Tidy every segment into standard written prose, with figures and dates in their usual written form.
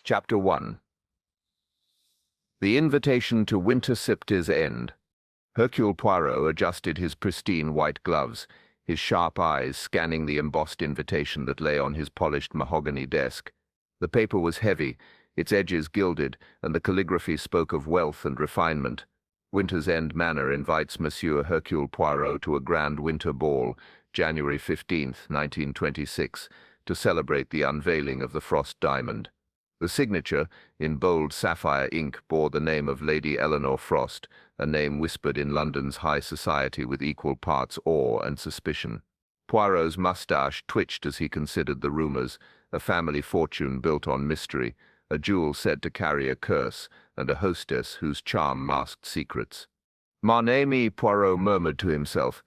Chapter 1. The invitation to winter sipped his end. Hercule Poirot adjusted his pristine white gloves, his sharp eyes scanning the embossed invitation that lay on his polished mahogany desk. The paper was heavy, its edges gilded, and the calligraphy spoke of wealth and refinement. Winter's End Manor invites Monsieur Hercule Poirot to a grand winter ball, January 15th, 1926, to celebrate the unveiling of the Frost Diamond. The signature, in bold sapphire ink, bore the name of Lady Eleanor Frost, a name whispered in London's high society with equal parts awe and suspicion. Poirot's moustache twitched as he considered the rumors, a family fortune built on mystery, a jewel said to carry a curse, and a hostess whose charm masked secrets. "Mon ami," Poirot murmured to himself,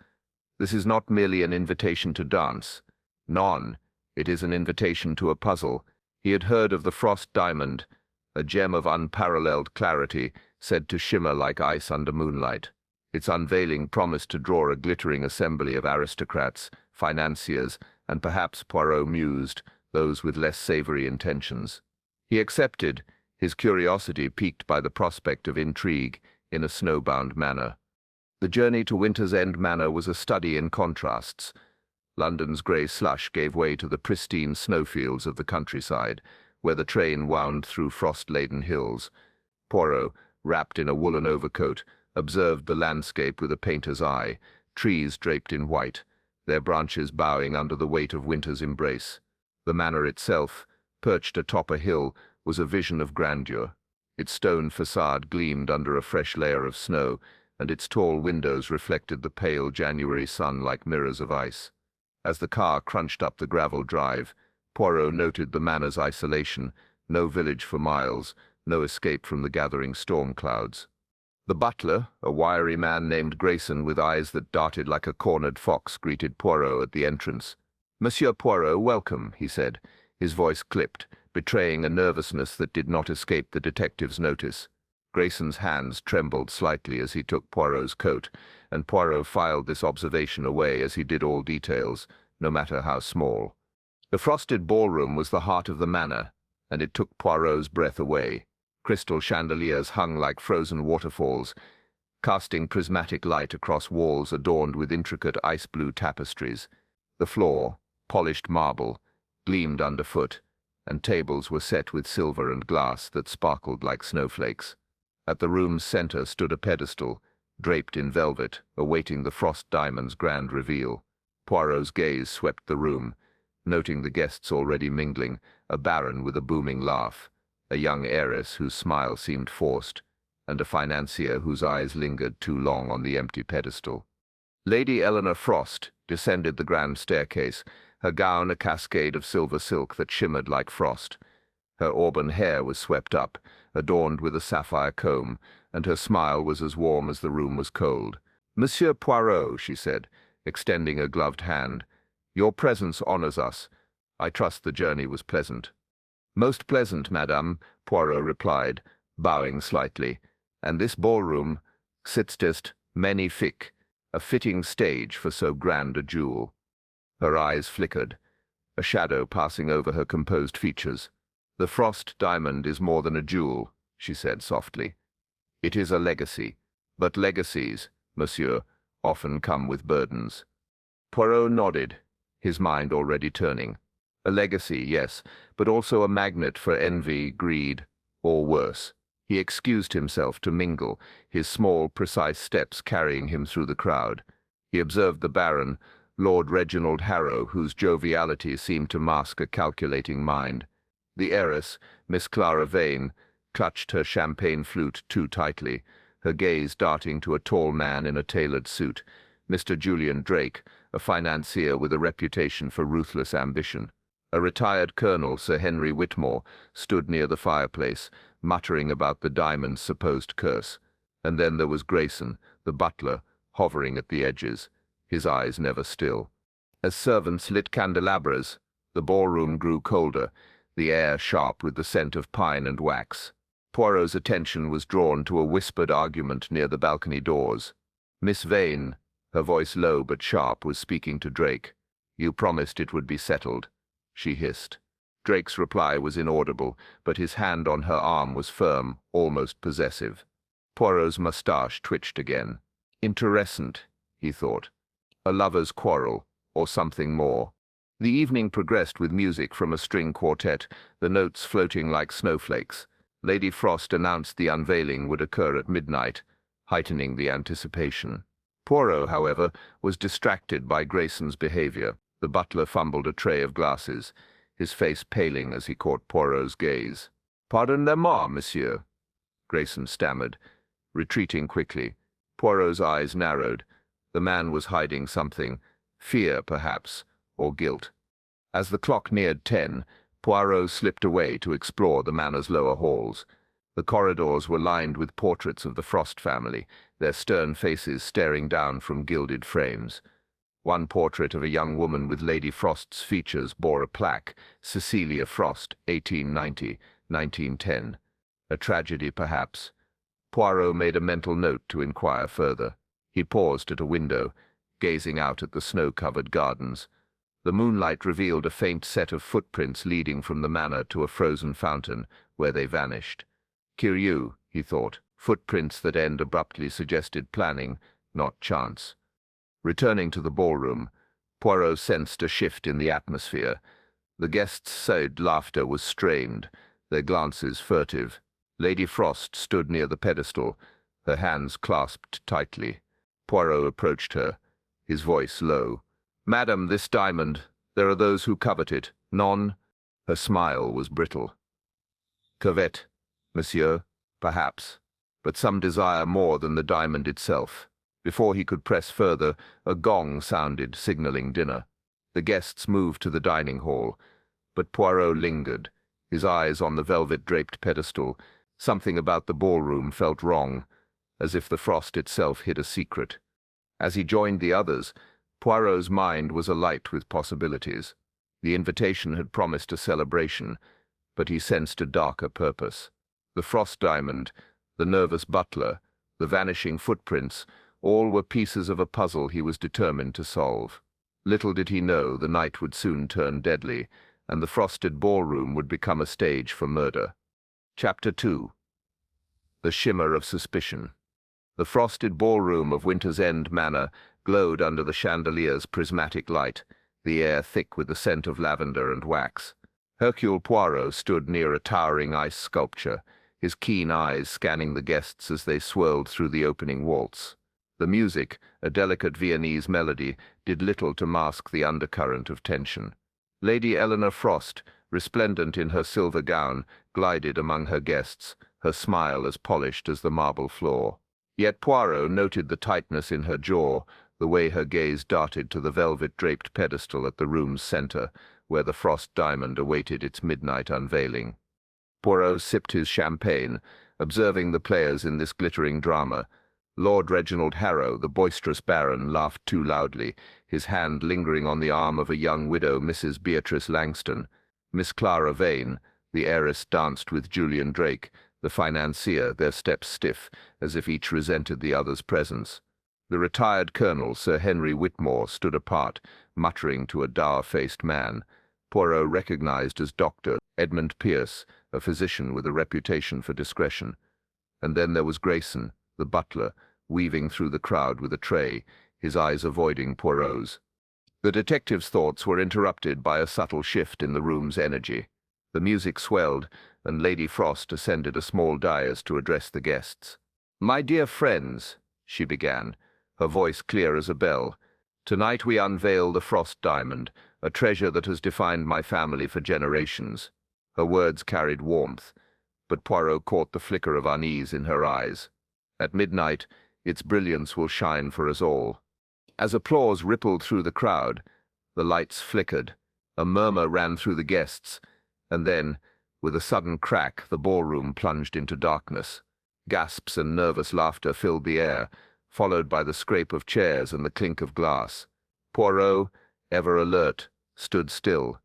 "this is not merely an invitation to dance. Non, it is an invitation to a puzzle." He had heard of the Frost Diamond, a gem of unparalleled clarity, said to shimmer like ice under moonlight. Its unveiling promised to draw a glittering assembly of aristocrats, financiers, and perhaps, Poirot mused, those with less savory intentions. He accepted, his curiosity piqued by the prospect of intrigue in a snowbound manner. The journey to Winter's End Manor was a study in contrasts. London's grey slush gave way to the pristine snowfields of the countryside, where the train wound through frost-laden hills. Poirot, wrapped in a woolen overcoat, observed the landscape with a painter's eye, trees draped in white, their branches bowing under the weight of winter's embrace. The manor itself, perched atop a hill, was a vision of grandeur. Its stone facade gleamed under a fresh layer of snow, and its tall windows reflected the pale January sun like mirrors of ice. As the car crunched up the gravel drive, Poirot noted the manor's isolation, no village for miles, no escape from the gathering storm clouds. The butler, a wiry man named Grayson with eyes that darted like a cornered fox, greeted Poirot at the entrance. "Monsieur Poirot, welcome," he said, his voice clipped, betraying a nervousness that did not escape the detective's notice. Grayson's hands trembled slightly as he took Poirot's coat, and Poirot filed this observation away as he did all details, no matter how small. The Frosted Ballroom was the heart of the manor, and it took Poirot's breath away. Crystal chandeliers hung like frozen waterfalls, casting prismatic light across walls adorned with intricate ice-blue tapestries. The floor, polished marble, gleamed underfoot, and tables were set with silver and glass that sparkled like snowflakes. At the room's center stood a pedestal, draped in velvet, awaiting the Frost Diamond's grand reveal. Poirot's gaze swept the room, noting the guests already mingling, a baron with a booming laugh, a young heiress whose smile seemed forced, and a financier whose eyes lingered too long on the empty pedestal. Lady Eleanor Frost descended the grand staircase, her gown a cascade of silver silk that shimmered like frost. Her auburn hair was swept up, adorned with a sapphire comb, and her smile was as warm as the room was cold. "Monsieur Poirot," she said, extending a gloved hand, "your presence honors us. I trust the journey was pleasant." "Most pleasant, madame," Poirot replied, bowing slightly, "and this ballroom, sitzt magnifique, a fitting stage for so grand a jewel." Her eyes flickered, a shadow passing over her composed features. "The Frost Diamond is more than a jewel," she said softly. "It is a legacy. But legacies, monsieur, often come with burdens." Poirot nodded, his mind already turning. A legacy, yes, but also a magnet for envy, greed, or worse. He excused himself to mingle, his small, precise steps carrying him through the crowd. He observed the Baron, Lord Reginald Harrow, whose joviality seemed to mask a calculating mind. The heiress, Miss Clara Vane, clutched her champagne flute too tightly, her gaze darting to a tall man in a tailored suit, Mr. Julian Drake, a financier with a reputation for ruthless ambition. A retired colonel, Sir Henry Whitmore, stood near the fireplace, muttering about the diamond's supposed curse. And then there was Grayson, the butler, hovering at the edges, his eyes never still. As servants lit candelabras, the ballroom grew colder, the air sharp with the scent of pine and wax. Poirot's attention was drawn to a whispered argument near the balcony doors. Miss Vane, her voice low but sharp, was speaking to Drake. "You promised it would be settled," she hissed. Drake's reply was inaudible, but his hand on her arm was firm, almost possessive. Poirot's moustache twitched again. Interessant, he thought. A lover's quarrel, or something more. The evening progressed with music from a string quartet, the notes floating like snowflakes. Lady Frost announced the unveiling would occur at midnight, heightening the anticipation. Poirot, however, was distracted by Grayson's behavior. The butler fumbled a tray of glasses, his face paling as he caught Poirot's gaze. "Pardonnez-moi, monsieur," Grayson stammered, retreating quickly. Poirot's eyes narrowed. The man was hiding something, fear, perhaps, or guilt. As the clock neared 10, Poirot slipped away to explore the manor's lower halls. The corridors were lined with portraits of the Frost family, their stern faces staring down from gilded frames. One portrait of a young woman with Lady Frost's features bore a plaque, Cecilia Frost, 1890-1910. A tragedy, perhaps. Poirot made a mental note to inquire further. He paused at a window, gazing out at the snow-covered gardens. The moonlight revealed a faint set of footprints leading from the manor to a frozen fountain, where they vanished. Curieux, he thought. Footprints that end abruptly suggested planning, not chance. Returning to the ballroom, Poirot sensed a shift in the atmosphere. The guests' sad laughter was strained, their glances furtive. Lady Frost stood near the pedestal, her hands clasped tightly. Poirot approached her, his voice low. "Madam, this diamond, there are those who covet it. None." Her smile was brittle. "Covet, monsieur, perhaps, but some desire more than the diamond itself." Before he could press further, a gong sounded, signaling dinner. The guests moved to the dining hall, but Poirot lingered, his eyes on the velvet-draped pedestal. Something about the ballroom felt wrong, as if the Frost itself hid a secret. As he joined the others, Poirot's mind was alight with possibilities. The invitation had promised a celebration, but he sensed a darker purpose. The Frost diamond, the nervous butler, the vanishing footprints, all were pieces of a puzzle he was determined to solve. Little did he know the night would soon turn deadly, and the frosted ballroom would become a stage for murder. Chapter 2. The Shimmer of Suspicion. The frosted ballroom of Winter's End Manor glowed under the chandelier's prismatic light, the air thick with the scent of lavender and wax. Hercule Poirot stood near a towering ice sculpture, his keen eyes scanning the guests as they swirled through the opening waltz. The music, a delicate Viennese melody, did little to mask the undercurrent of tension. Lady Eleanor Frost, resplendent in her silver gown, glided among her guests, her smile as polished as the marble floor. Yet Poirot noted the tightness in her jaw, the way her gaze darted to the velvet-draped pedestal at the room's center, where the Frost diamond awaited its midnight unveiling. Poirot sipped his champagne, observing the players in this glittering drama. Lord Reginald Harrow, the boisterous baron, laughed too loudly, his hand lingering on the arm of a young widow, Mrs. Beatrice Langston. Miss Clara Vane, the heiress, danced with Julian Drake, the financier, their steps stiff, as if each resented the other's presence. The retired colonel, Sir Henry Whitmore, stood apart, muttering to a dour-faced man. Poirot recognized as Dr. Edmund Pierce, a physician with a reputation for discretion. And then there was Grayson, the butler, weaving through the crowd with a tray, his eyes avoiding Poirot's. The detective's thoughts were interrupted by a subtle shift in the room's energy. The music swelled, and Lady Frost ascended a small dais to address the guests. "My dear friends," she began, her voice clear as a bell, "tonight we unveil the Frost diamond, a treasure that has defined my family for generations." Her words carried warmth, but Poirot caught the flicker of unease in her eyes. At midnight, its brilliance will shine for us all. As applause rippled through the crowd, the lights flickered, a murmur ran through the guests, and then, with a sudden crack, the ballroom plunged into darkness. Gasps and nervous laughter filled the air, followed by the scrape of chairs and the clink of glass. Poirot, ever alert, stood still,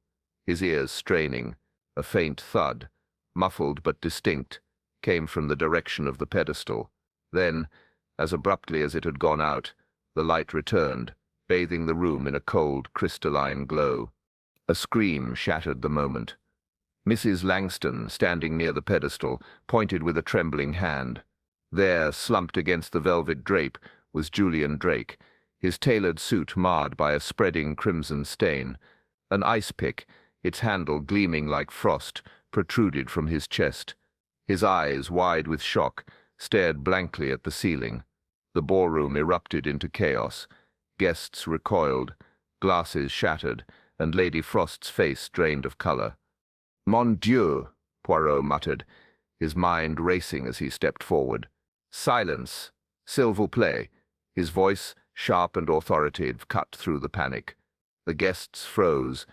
his ears straining. A faint thud, muffled but distinct, came from the direction of the pedestal. Then, as abruptly as it had gone out, the light returned, bathing the room in a cold, crystalline glow. A scream shattered the moment. Mrs. Langston, standing near the pedestal, pointed with a trembling hand. There, slumped against the velvet drape, was Julian Drake, his tailored suit marred by a spreading crimson stain. An ice pick, its handle gleaming like frost, protruded from his chest. His eyes, wide with shock, stared blankly at the ceiling. The ballroom erupted into chaos. Guests recoiled, glasses shattered, and Lady Frost's face drained of color. "Mon Dieu," Poirot muttered, his mind racing as he stepped forward. "Silence, s'il vous plaît." His voice, sharp and authoritative, cut through the panic. The guests froze,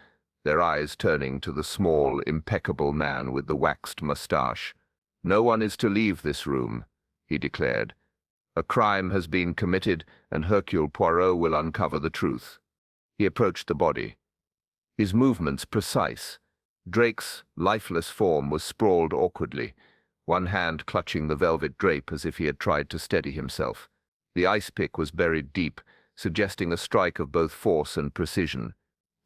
their eyes turning to the small, impeccable man with the waxed moustache. "No one is to leave this room," he declared. "A crime has been committed, and Hercule Poirot will uncover the truth." He approached the body, his movements precise. Drake's lifeless form was sprawled awkwardly, one hand clutching the velvet drape as if he had tried to steady himself. The ice pick was buried deep, suggesting a strike of both force and precision.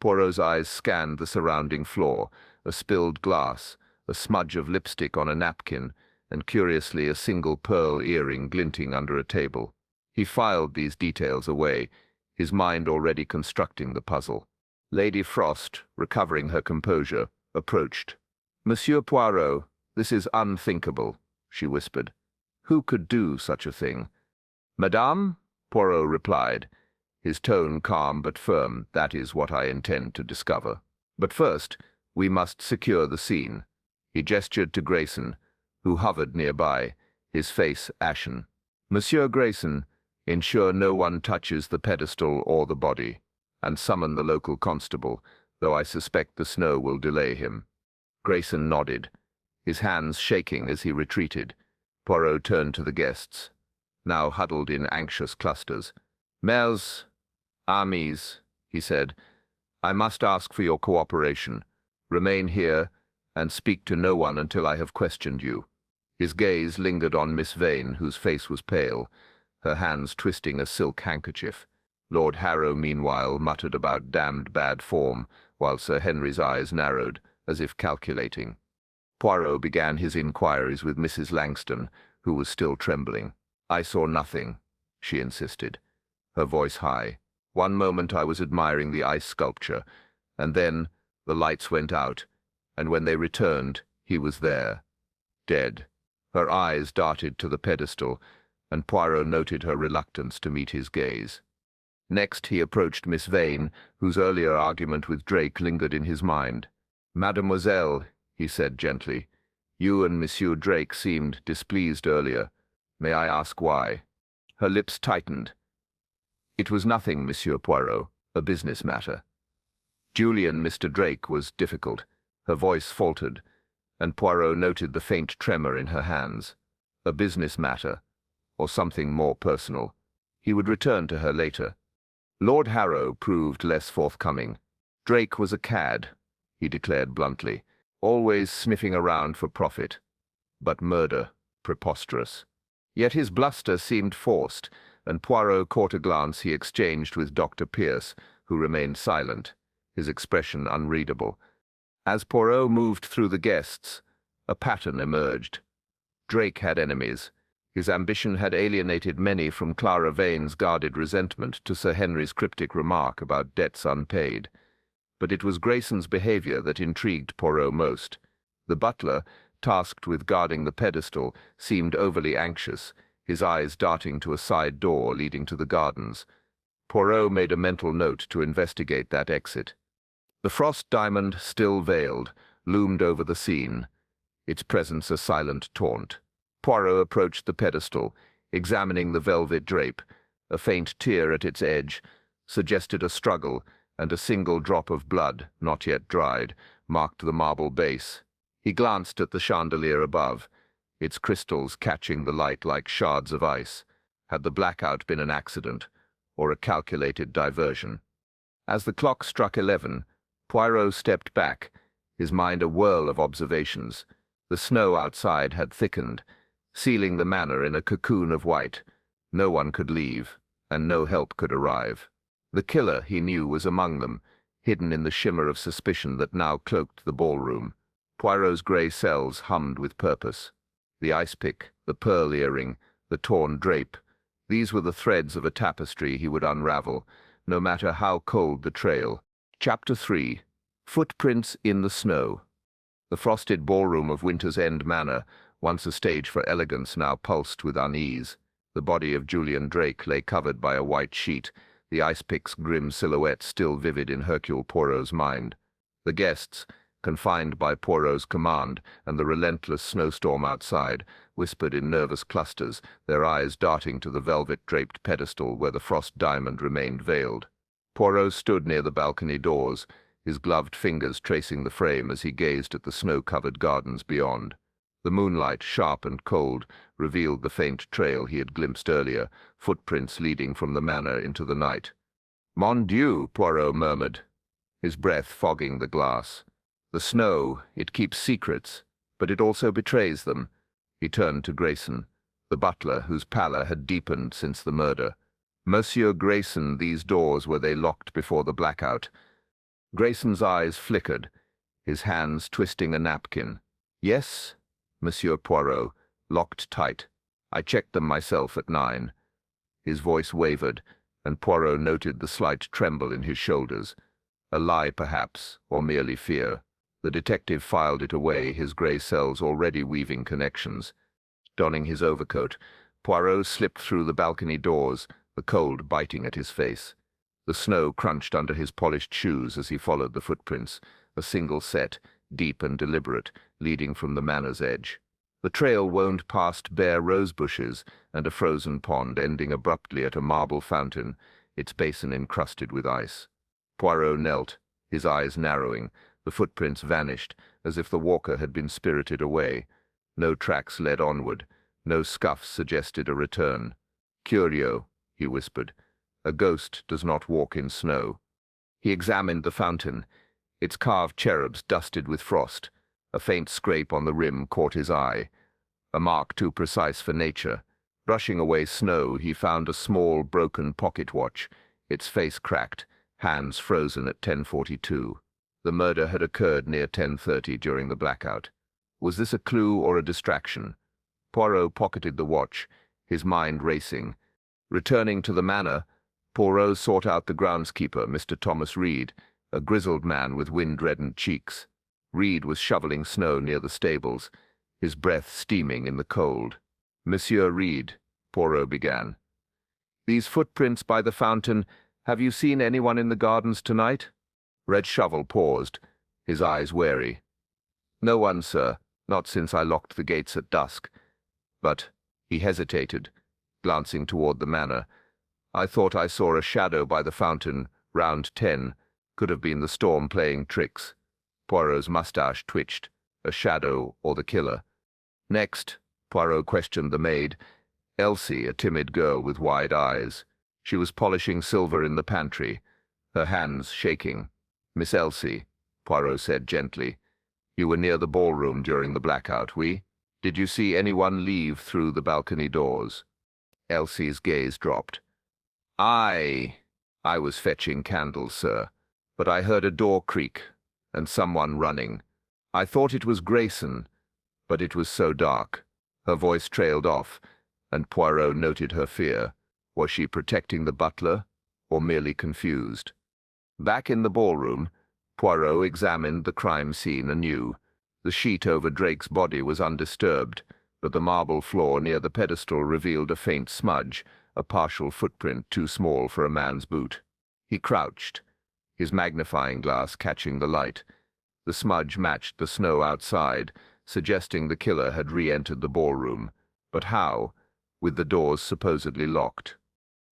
Poirot's eyes scanned the surrounding floor, a spilled glass, a smudge of lipstick on a napkin, and curiously a single pearl earring glinting under a table. He filed these details away, his mind already constructing the puzzle. Lady Frost, recovering her composure, approached. "Monsieur Poirot, this is unthinkable," she whispered. "Who could do such a thing?" "Madame," Poirot replied, his tone calm but firm, "that is what I intend to discover. But first, we must secure the scene." He gestured to Grayson, who hovered nearby, his face ashen. "Monsieur Grayson, ensure no one touches the pedestal or the body, and summon the local constable, though I suspect the snow will delay him." Grayson nodded, his hands shaking as he retreated. Poirot turned to the guests, now huddled in anxious clusters. "Mères, amis," he said, "I must ask for your cooperation. Remain here, and speak to no one until I have questioned you." His gaze lingered on Miss Vane, whose face was pale, her hands twisting a silk handkerchief. Lord Harrow, meanwhile, muttered about damned bad form, while Sir Henry's eyes narrowed, as if calculating. Poirot began his inquiries with Mrs. Langston, who was still trembling. "I saw nothing," she insisted, her voice high. "One moment I was admiring the ice sculpture, and then the lights went out, and when they returned, he was there, dead." Her eyes darted to the pedestal, and Poirot noted her reluctance to meet his gaze. Next he approached Miss Vane, whose earlier argument with Drake lingered in his mind. "Mademoiselle," he said gently, "you and Monsieur Drake seemed displeased earlier. May I ask why?" Her lips tightened. "It was nothing, Monsieur Poirot, a business matter." Julian, Mr. Drake, was difficult. Her voice faltered, and Poirot noted the faint tremor in her hands. A business matter, or something more personal. He would return to her later. Lord Harrow proved less forthcoming. Drake was a cad, he declared bluntly, always sniffing around for profit. But murder, preposterous. Yet his bluster seemed forced, and Poirot caught a glance he exchanged with Dr. Pierce, who remained silent, his expression unreadable. As Poirot moved through the guests, a pattern emerged. Drake had enemies. His ambition had alienated many from Clara Vane's guarded resentment to Sir Henry's cryptic remark about debts unpaid. But it was Grayson's behavior that intrigued Poirot most. The butler, tasked with guarding the pedestal, seemed overly anxious, his eyes darting to a side door leading to the gardens. Poirot made a mental note to investigate that exit. The frost diamond, still veiled, loomed over the scene, its presence a silent taunt. Poirot approached the pedestal, examining the velvet drape. A faint tear at its edge suggested a struggle, and a single drop of blood, not yet dried, marked the marble base. He glanced at the chandelier above, its crystals catching the light like shards of ice. Had the blackout been an accident, or a calculated diversion? As the clock struck 11, Poirot stepped back, his mind a whirl of observations. The snow outside had thickened, sealing the manor in a cocoon of white. No one could leave, and no help could arrive. The killer, he knew, was among them, hidden in the shimmer of suspicion that now cloaked the ballroom. Poirot's grey cells hummed with purpose. The ice-pick, the pearl earring, the torn drape, these were the threads of a tapestry he would unravel, no matter how cold the trail. Chapter 3. Footprints in the Snow. The frosted ballroom of Winter's End Manor, once a stage for elegance, now pulsed with unease. The body of Julian Drake lay covered by a white sheet, the ice-pick's grim silhouette still vivid in Hercule Poirot's mind. The guests, confined by Poirot's command and the relentless snowstorm outside, whispered in nervous clusters, their eyes darting to the velvet-draped pedestal where the frost diamond remained veiled. Poirot stood near the balcony doors, his gloved fingers tracing the frame as he gazed at the snow-covered gardens beyond. The moonlight, sharp and cold, revealed the faint trail he had glimpsed earlier, footprints leading from the manor into the night. "Mon Dieu," Poirot murmured, his breath fogging the glass. "The snow, it keeps secrets, but it also betrays them." He turned to Grayson, the butler, whose pallor had deepened since the murder. "Monsieur Grayson, these doors, were they locked before the blackout?" Grayson's eyes flickered, his hands twisting a napkin. "Yes, Monsieur Poirot, locked tight. I checked them myself at 9. His voice wavered, and Poirot noted the slight tremble in his shoulders. A lie, perhaps, or merely fear. The detective filed it away, his grey cells already weaving connections. Donning his overcoat, Poirot slipped through the balcony doors, the cold biting at his face. The snow crunched under his polished shoes as he followed the footprints, a single set, deep and deliberate, leading from the manor's edge. The trail wound past bare rose bushes and a frozen pond ending abruptly at a marble fountain, its basin encrusted with ice. Poirot knelt, his eyes narrowing. The footprints vanished, as if the walker had been spirited away. No tracks led onward, no scuffs suggested a return. "Curio," he whispered. "A ghost does not walk in snow." He examined the fountain, its carved cherubs dusted with frost. A faint scrape on the rim caught his eye, a mark too precise for nature. Brushing away snow, he found a small, broken pocket watch, its face cracked, hands frozen at 10:42. The murder had occurred near 10:30 during the blackout. Was this a clue or a distraction? Poirot pocketed the watch, his mind racing. Returning to the manor, Poirot sought out the groundskeeper, Mr. Thomas Reed, a grizzled man with wind-reddened cheeks. Reed was shoveling snow near the stables, his breath steaming in the cold. "Monsieur Reed," Poirot began. "These footprints by the fountain, have you seen anyone in the gardens tonight?" Red Shovel paused, his eyes wary. "No one, sir, not since I locked the gates at dusk. But," he hesitated, glancing toward the manor, "I thought I saw a shadow by the fountain, round 10. Could have been the storm playing tricks." Poirot's mustache twitched. A shadow or the killer. "Next," Poirot questioned the maid, Elsie, a timid girl with wide eyes. She was polishing silver in the pantry, her hands shaking. "Miss Elsie," Poirot said gently, "you were near the ballroom during the blackout, oui? Did you see anyone leave through the balcony doors?" Elsie's gaze dropped. I was fetching candles, sir, but I heard a door creak and someone running. I thought it was Grayson, but it was so dark." Her voice trailed off, and Poirot noted her fear. Was she protecting the butler, or merely confused? Back in the ballroom, Poirot examined the crime scene anew. The sheet over Drake's body was undisturbed, but the marble floor near the pedestal revealed a faint smudge, a partial footprint too small for a man's boot. He crouched, his magnifying glass catching the light. The smudge matched the snow outside, suggesting the killer had re-entered the ballroom. But how, with the doors supposedly locked?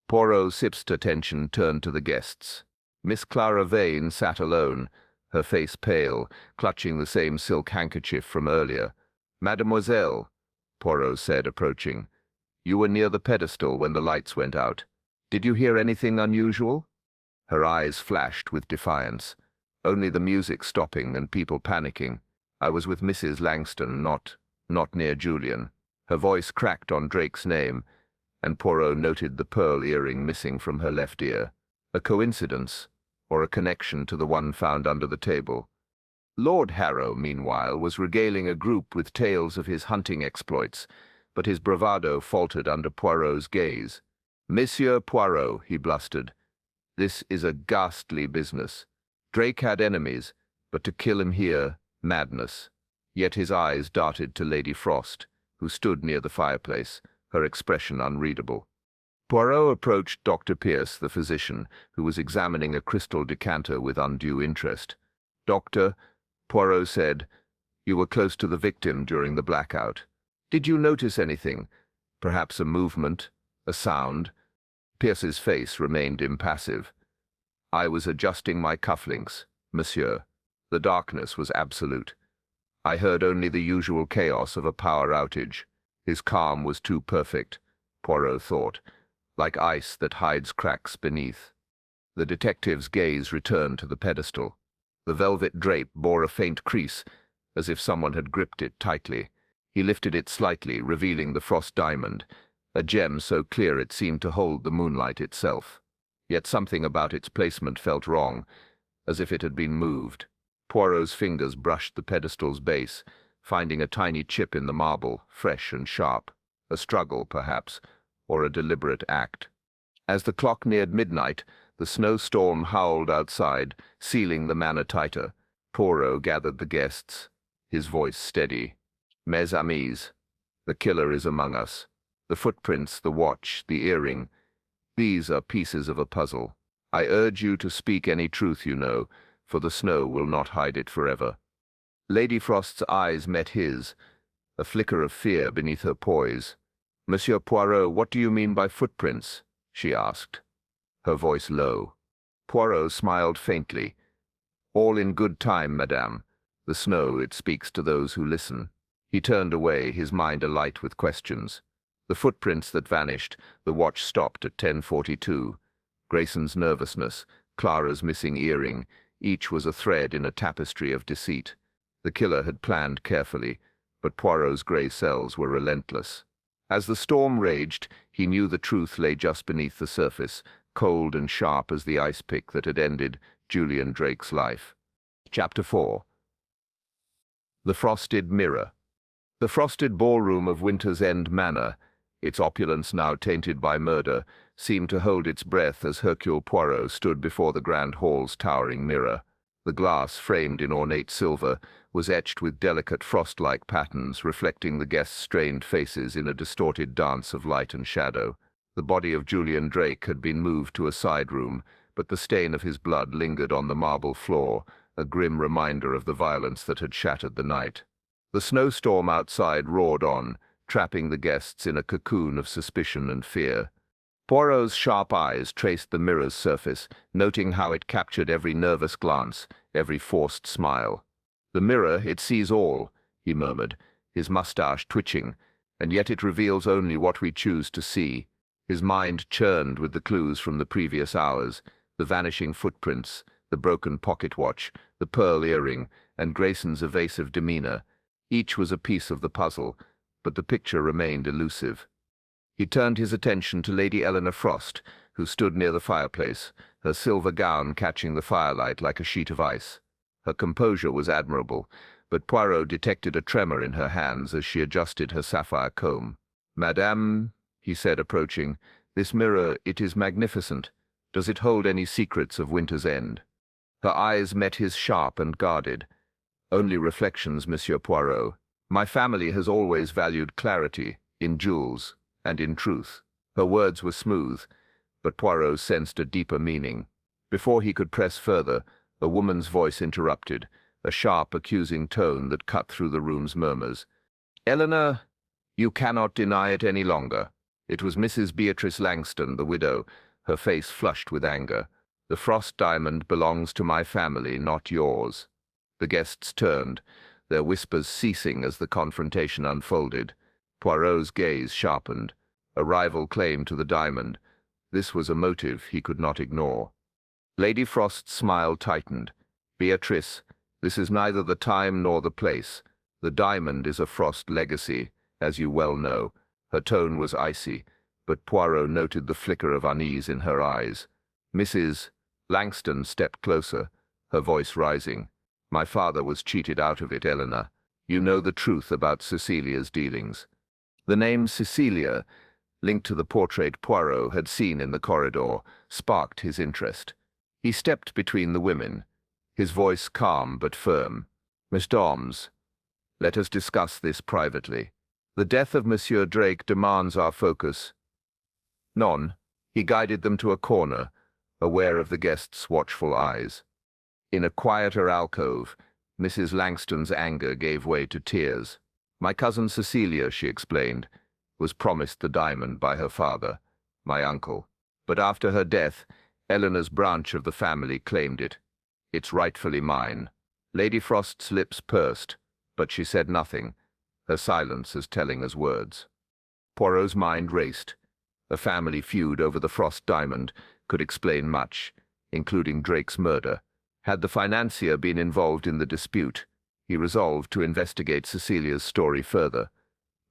Poirot's sipsed attention turned to the guests. Miss Clara Vane sat alone, her face pale, clutching the same silk handkerchief from earlier. "Mademoiselle," Poirot said, approaching, "you were near the pedestal when the lights went out. Did you hear anything unusual?" Her eyes flashed with defiance. "Only the music stopping and people panicking. I was with Mrs. Langston, not near Julian." Her voice cracked on Drake's name, and Poirot noted the pearl earring missing from her left ear. A coincidence, or a connection to the one found under the table? Lord Harrow, meanwhile, was regaling a group with tales of his hunting exploits, but his bravado faltered under Poirot's gaze. "Monsieur Poirot," he blustered, "this is a ghastly business. Drake had enemies, but to kill him here, madness." Yet his eyes darted to Lady Frost, who stood near the fireplace, her expression unreadable. Poirot approached Dr. Pierce, the physician, who was examining a crystal decanter with undue interest. "Doctor," Poirot said, "you were close to the victim during the blackout. Did you notice anything? Perhaps a movement, a sound?" Pierce's face remained impassive. "I was adjusting my cufflinks, monsieur. The darkness was absolute. I heard only the usual chaos of a power outage." His calm was too perfect, Poirot thought, like ice that hides cracks beneath. The detective's gaze returned to the pedestal. The velvet drape bore a faint crease, as if someone had gripped it tightly. He lifted it slightly, revealing the Frost diamond, a gem so clear it seemed to hold the moonlight itself. Yet something about its placement felt wrong, as if it had been moved. Poirot's fingers brushed the pedestal's base, finding a tiny chip in the marble, fresh and sharp. A struggle, perhaps, or a deliberate act. As the clock neared midnight, the snowstorm howled outside, sealing the manor tighter. Poirot gathered the guests, his voice steady. "Mes amis, the killer is among us. The footprints, the watch, the earring, these are pieces of a puzzle. I urge you to speak any truth you know, for the snow will not hide it forever." Lady Frost's eyes met his, a flicker of fear beneath her poise. "Monsieur Poirot, what do you mean by footprints?" she asked, her voice low. Poirot smiled faintly. "All in good time, madame. The snow, it speaks to those who listen." He turned away, his mind alight with questions. The footprints that vanished, the watch stopped at 10:42. Grayson's nervousness, Clara's missing earring, each was a thread in a tapestry of deceit. The killer had planned carefully, but Poirot's grey cells were relentless. As the storm raged, he knew the truth lay just beneath the surface, cold and sharp as the ice pick that had ended Julian Drake's life. Chapter 4. The Frosted Mirror. The frosted ballroom of Winter's End Manor, its opulence now tainted by murder, seemed to hold its breath as Hercule Poirot stood before the grand hall's towering mirror. The glass, framed in ornate silver, was etched with delicate frost-like patterns, reflecting the guests' strained faces in a distorted dance of light and shadow. The body of Julian Drake had been moved to a side room, but the stain of his blood lingered on the marble floor, a grim reminder of the violence that had shattered the night. The snowstorm outside roared on, trapping the guests in a cocoon of suspicion and fear. Poirot's sharp eyes traced the mirror's surface, noting how it captured every nervous glance, every forced smile. "The mirror, it sees all," he murmured, his mustache twitching, "and yet it reveals only what we choose to see." His mind churned with the clues from the previous hours, the vanishing footprints, the broken pocket watch, the pearl earring, and Grayson's evasive demeanor. Each was a piece of the puzzle, but the picture remained elusive. He turned his attention to Lady Eleanor Frost, who stood near the fireplace, her silver gown catching the firelight like a sheet of ice. Her composure was admirable, but Poirot detected a tremor in her hands as she adjusted her sapphire comb. "Madame," he said, approaching, "this mirror, it is magnificent. Does it hold any secrets of Winter's End?" Her eyes met his sharp and guarded. "Only reflections, Monsieur Poirot. My family has always valued clarity, in jewels, and in truth." Her words were smooth, but Poirot sensed a deeper meaning. Before he could press further, a woman's voice interrupted, a sharp, accusing tone that cut through the room's murmurs. "Eleanor, you cannot deny it any longer." It was Mrs. Beatrice Langston, the widow, her face flushed with anger. "The Frost diamond belongs to my family, not yours." The guests turned, their whispers ceasing as the confrontation unfolded. Poirot's gaze sharpened. A rival claim to the diamond. This was a motive he could not ignore. Lady Frost's smile tightened. "Beatrice, this is neither the time nor the place. The diamond is a Frost legacy, as you well know." Her tone was icy, but Poirot noted the flicker of unease in her eyes. Mrs. Langston stepped closer, her voice rising. My father was cheated out of it, Eleanor. You know the truth about Cecilia's dealings." The name Cecilia, linked to the portrait Poirot had seen in the corridor, sparked his interest. He stepped between the women, his voice calm but firm. "Miss Doms, let us discuss this privately. The death of Monsieur Drake demands our focus." "Non." He guided them to a corner, aware of the guests' watchful eyes. In a quieter alcove, Mrs. Langston's anger gave way to tears. "My cousin Cecilia," she explained, "was promised the diamond by her father, my uncle. But after her death, Eleanor's branch of the family claimed it. It's rightfully mine." Lady Frost's lips pursed, but she said nothing, her silence as telling as words. Poirot's mind raced. A family feud over the Frost diamond could explain much, including Drake's murder. Had the financier been involved in the dispute, he resolved to investigate Cecilia's story further.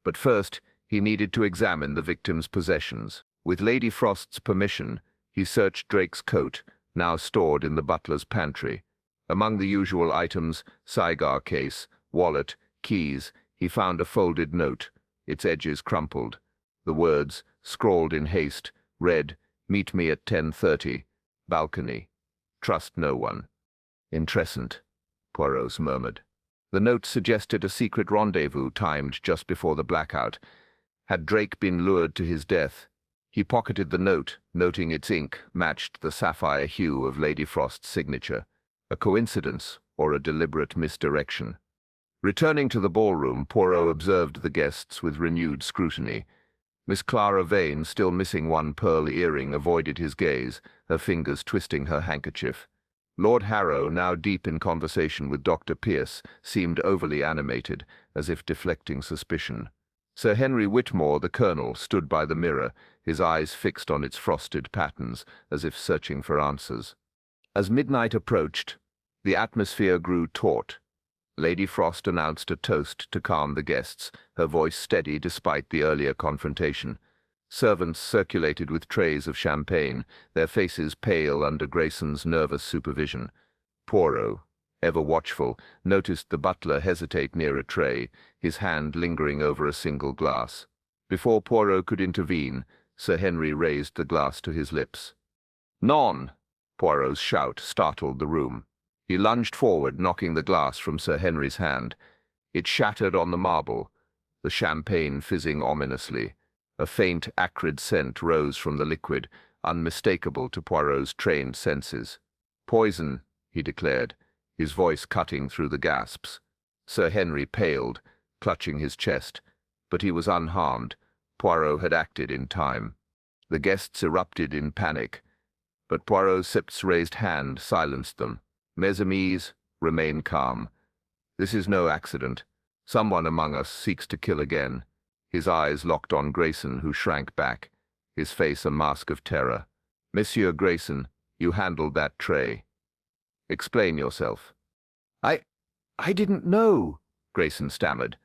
But first, he needed to examine the victim's possessions. With Lady Frost's permission, he searched Drake's coat, now stored in the butler's pantry. Among the usual items, cigar case, wallet, keys, he found a folded note, its edges crumpled. The words, scrawled in haste, read, "Meet me at 10:30, balcony. Trust no one." "Interessant," Poirot murmured. The note suggested a secret rendezvous timed just before the blackout. Had Drake been lured to his death? He pocketed the note, noting its ink matched the sapphire hue of Lady Frost's signature. A coincidence or a deliberate misdirection? Returning to the ballroom, Poirot observed the guests with renewed scrutiny. Miss Clara Vane, still missing one pearl earring, avoided his gaze, her fingers twisting her handkerchief. Lord Harrow, now deep in conversation with Dr. Pierce, seemed overly animated, as if deflecting suspicion. Sir Henry Whitmore, the colonel, stood by the mirror, his eyes fixed on its frosted patterns, as if searching for answers. As midnight approached, the atmosphere grew taut. Lady Frost announced a toast to calm the guests, her voice steady despite the earlier confrontation. Servants circulated with trays of champagne, their faces pale under Grayson's nervous supervision. Poirot, ever watchful, noticed the butler hesitate near a tray, his hand lingering over a single glass. Before Poirot could intervene, Sir Henry raised the glass to his lips. "Non!" Poirot's shout startled the room. He lunged forward, knocking the glass from Sir Henry's hand. It shattered on the marble, the champagne fizzing ominously. A faint, acrid scent rose from the liquid, unmistakable to Poirot's trained senses. "Poison," he declared, his voice cutting through the gasps. Sir Henry paled, clutching his chest, but he was unharmed. Poirot had acted in time. The guests erupted in panic, but Poirot's raised hand silenced them. "Mes amis, remain calm. This is no accident. Someone among us seeks to kill again." His eyes locked on Grayson, who shrank back, his face a mask of terror. "Monsieur Grayson, you handled that tray. Explain yourself." I didn't know," Grayson stammered.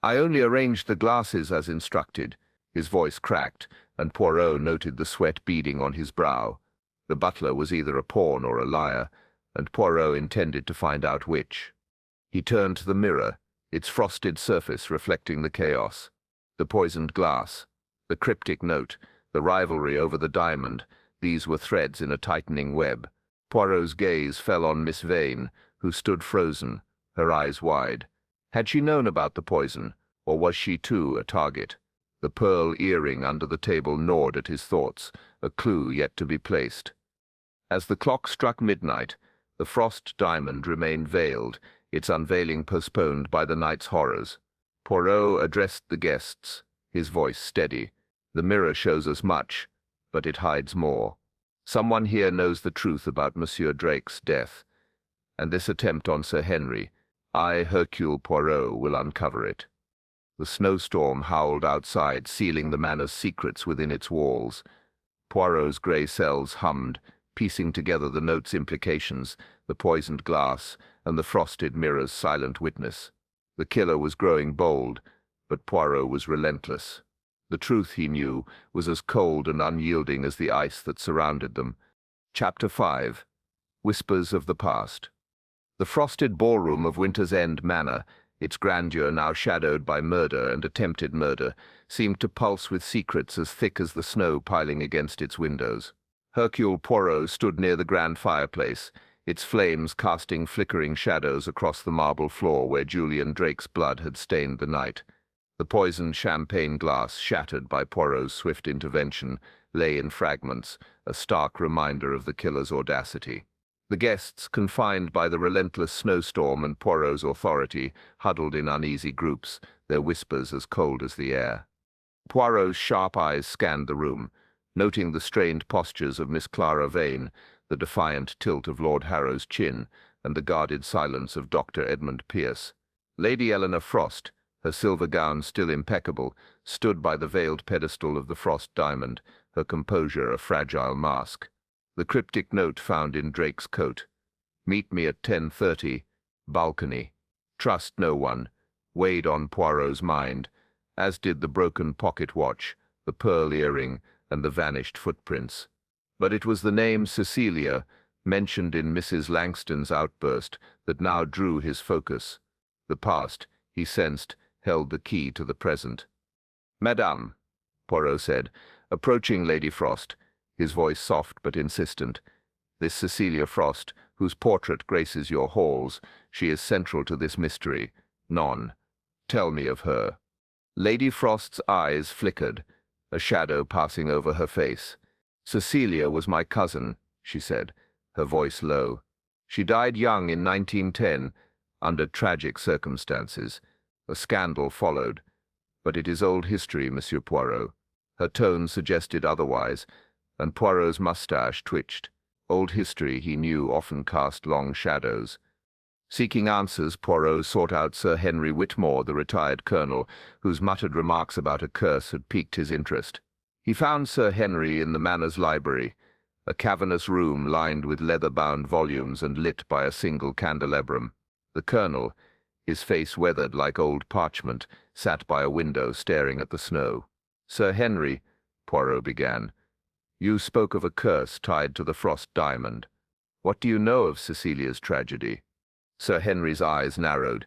"I only arranged the glasses as instructed." His voice cracked, and Poirot noted the sweat beading on his brow. The butler was either a pawn or a liar, and Poirot intended to find out which. He turned to the mirror, its frosted surface reflecting the chaos. The poisoned glass, the cryptic note, the rivalry over the diamond, these were threads in a tightening web. Poirot's gaze fell on Miss Vane, who stood frozen, her eyes wide. Had she known about the poison, or was she too a target? The pearl earring under the table gnawed at his thoughts, a clue yet to be placed. As the clock struck midnight, the Frost diamond remained veiled, its unveiling postponed by the night's horrors. Poirot addressed the guests, his voice steady. "The mirror shows us much, but it hides more. Someone here knows the truth about Monsieur Drake's death, and this attempt on Sir Henry, I, Hercule Poirot, will uncover it." The snowstorm howled outside, sealing the manor's secrets within its walls. Poirot's grey cells hummed, piecing together the note's implications, the poisoned glass, and the frosted mirror's silent witness. The killer was growing bold, but Poirot was relentless. The truth, he knew, was as cold and unyielding as the ice that surrounded them. Chapter 5. Whispers of the Past. The frosted ballroom of Winter's End Manor, its grandeur now shadowed by murder and attempted murder, seemed to pulse with secrets as thick as the snow piling against its windows. Hercule Poirot stood near the grand fireplace, its flames casting flickering shadows across the marble floor where Julian Drake's blood had stained the night. The poisoned champagne glass, shattered by Poirot's swift intervention, lay in fragments, a stark reminder of the killer's audacity. The guests, confined by the relentless snowstorm and Poirot's authority, huddled in uneasy groups, their whispers as cold as the air. Poirot's sharp eyes scanned the room, noting the strained postures of Miss Clara Vane, the defiant tilt of Lord Harrow's chin, and the guarded silence of Dr. Edmund Pierce. Lady Eleanor Frost, her silver gown still impeccable, stood by the veiled pedestal of the frost diamond, her composure a fragile mask. The cryptic note found in Drake's coat. "Meet me at 10:30, balcony. Trust no one," weighed on Poirot's mind, as did the broken pocket watch, the pearl earring, and the vanished footprints. But it was the name Cecilia, mentioned in Mrs. Langston's outburst, that now drew his focus. The past, he sensed, held the key to the present. "Madame," Poirot said, approaching Lady Frost, his voice soft but insistent. "This Cecilia Frost, whose portrait graces your halls, she is central to this mystery. Non. Tell me of her." Lady Frost's eyes flickered, a shadow passing over her face. "Cecilia was my cousin," she said, her voice low. "She died young in 1910, under tragic circumstances. A scandal followed. But it is old history, Monsieur Poirot." Her tone suggested otherwise, and Poirot's moustache twitched. Old history, he knew, often cast long shadows. Seeking answers, Poirot sought out Sir Henry Whitmore, the retired colonel, whose muttered remarks about a curse had piqued his interest. He found Sir Henry in the manor's library, a cavernous room lined with leather-bound volumes and lit by a single candelabrum. The colonel, his face weathered like old parchment, sat by a window staring at the snow. "Sir Henry," Poirot began, "you spoke of a curse tied to the frost diamond. What do you know of Cecilia's tragedy?" Sir Henry's eyes narrowed,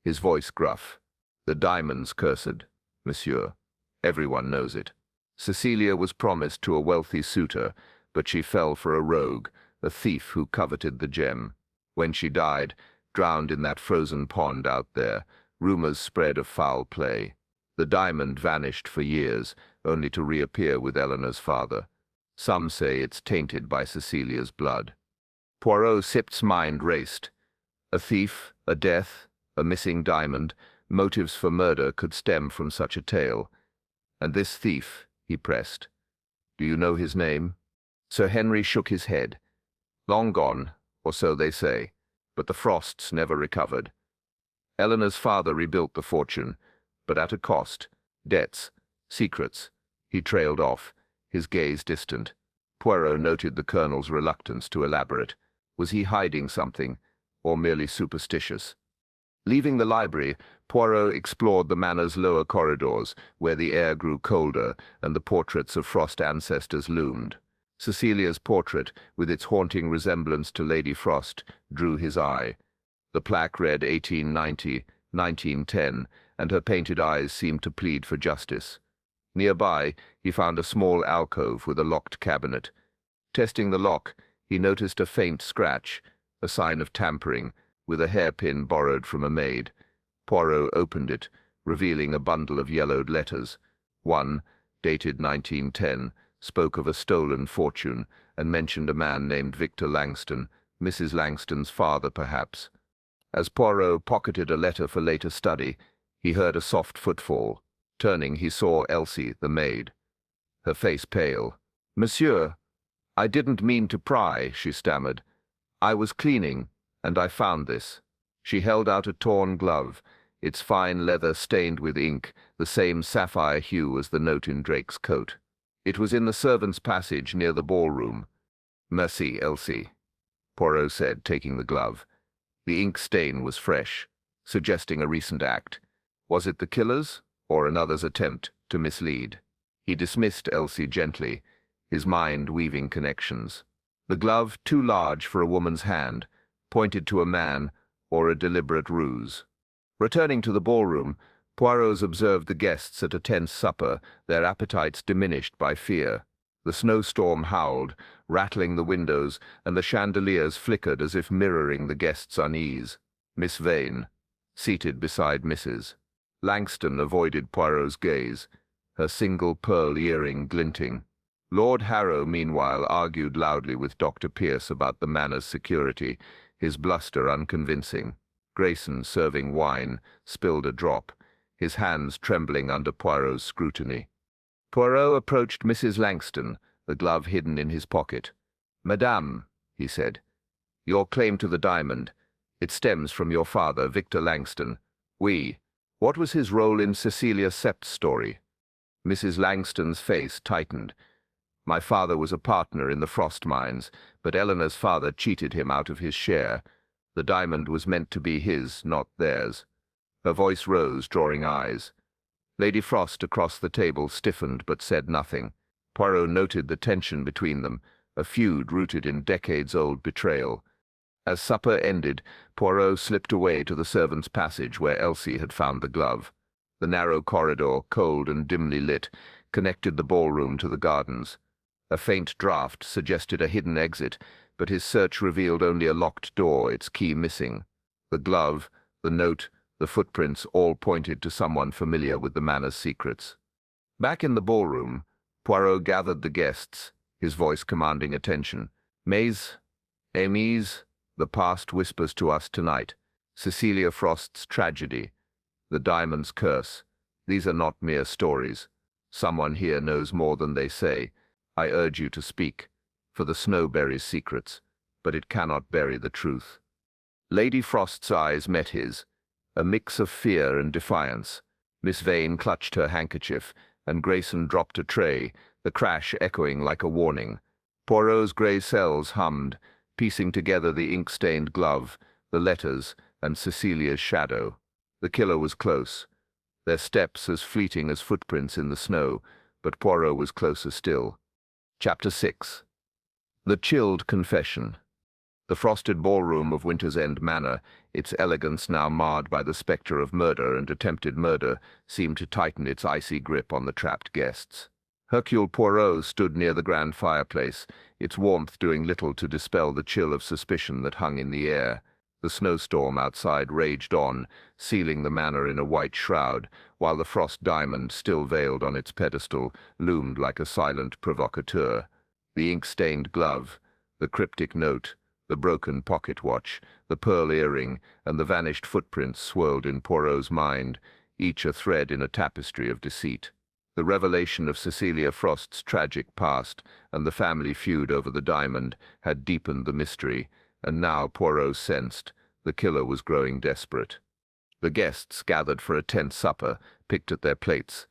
his voice gruff. "The diamond's cursed, monsieur. Everyone knows it. Cecilia was promised to a wealthy suitor, but she fell for a rogue, a thief who coveted the gem. When she died, drowned in that frozen pond out there, rumors spread of foul play. The diamond vanished for years, only to reappear with Eleanor's father. Some say it's tainted by Cecilia's blood." Poirot's mind raced. A thief, a death, a missing diamond, motives for murder could stem from such a tale. "And this thief," he pressed, "do you know his name?" Sir Henry shook his head. "Long gone, or so they say, but the Frosts never recovered. Eleanor's father rebuilt the fortune, but at a cost. Debts, secrets." He trailed off, his gaze distant. Poirot noted the colonel's reluctance to elaborate. Was he hiding something, or merely superstitious? Leaving the library, Poirot explored the manor's lower corridors, where the air grew colder and the portraits of Frost ancestors loomed. Cecilia's portrait, with its haunting resemblance to Lady Frost, drew his eye. The plaque read 1890, 1910, and her painted eyes seemed to plead for justice. Nearby, he found a small alcove with a locked cabinet. Testing the lock, he noticed a faint scratch, a sign of tampering, with a hairpin borrowed from a maid. Poirot opened it, revealing a bundle of yellowed letters. One, dated 1910, spoke of a stolen fortune and mentioned a man named Victor Langston, Mrs. Langston's father perhaps. As Poirot pocketed a letter for later study, he heard a soft footfall. Turning, he saw Elsie, the maid, her face pale. "Monsieur, I didn't mean to pry," she stammered. "I was cleaning, and I found this." She held out a torn glove, its fine leather stained with ink, the same sapphire hue as the note in Drake's coat. It was in the servants' passage near the ballroom. "Merci, Elsie," Poirot said, taking the glove. The ink stain was fresh, suggesting a recent act. Was it the killer's, or another's attempt to mislead? He dismissed Elsie gently, his mind weaving connections. The glove, too large for a woman's hand, pointed to a man, or a deliberate ruse. Returning to the ballroom, Poirot observed the guests at a tense supper, their appetites diminished by fear. The snowstorm howled, rattling the windows, and the chandeliers flickered as if mirroring the guests' unease. Miss Vane, seated beside Mrs. Langston, avoided Poirot's gaze, her single pearl earring glinting. Lord Harrow, meanwhile, argued loudly with Dr. Pierce about the manor's security, his bluster unconvincing. Grayson, serving wine, spilled a drop, his hands trembling under Poirot's scrutiny. Poirot approached Mrs. Langston, the glove hidden in his pocket. "Madame," he said, "your claim to the diamond. It stems from your father, Victor Langston. What was his role in Cecilia Sept's story?" Mrs. Langston's face tightened. "My father was a partner in the Frost mines, but Eleanor's father cheated him out of his share. The diamond was meant to be his, not theirs." Her voice rose, drawing eyes. Lady Frost across the table stiffened but said nothing. Poirot noted the tension between them, a feud rooted in decades-old betrayal. As supper ended, Poirot slipped away to the servants' passage where Elsie had found the glove. The narrow corridor, cold and dimly lit, connected the ballroom to the gardens. A faint draught suggested a hidden exit, but his search revealed only a locked door, its key missing. The glove, the note, the footprints all pointed to someone familiar with the manor's secrets. Back in the ballroom, Poirot gathered the guests, his voice commanding attention. Amy's, the past whispers to us tonight. Cecilia Frost's tragedy. The diamond's curse. These are not mere stories. Someone here knows more than they say. I urge you to speak, for the snow buries secrets, but it cannot bury the truth." Lady Frost's eyes met his, a mix of fear and defiance. Miss Vane clutched her handkerchief, and Grayson dropped a tray, the crash echoing like a warning. Poirot's grey cells hummed, piecing together the ink-stained glove, the letters, and Cecilia's shadow. The killer was close, their steps as fleeting as footprints in the snow, but Poirot was closer still. Chapter 6. The Chilled Confession. The frosted ballroom of Winter's End Manor, its elegance now marred by the spectre of murder and attempted murder, seemed to tighten its icy grip on the trapped guests. Hercule Poirot stood near the grand fireplace, its warmth doing little to dispel the chill of suspicion that hung in the air. The snowstorm outside raged on, sealing the manor in a white shroud, while the frost diamond, still veiled on its pedestal, loomed like a silent provocateur. The ink-stained glove, the cryptic note, the broken pocket watch, the pearl earring, and the vanished footprints swirled in Poirot's mind, each a thread in a tapestry of deceit. The revelation of Cecilia Frost's tragic past and the family feud over the diamond had deepened the mystery, and now Poirot sensed the killer was growing desperate. The guests, gathered for a tense supper, picked at their plates,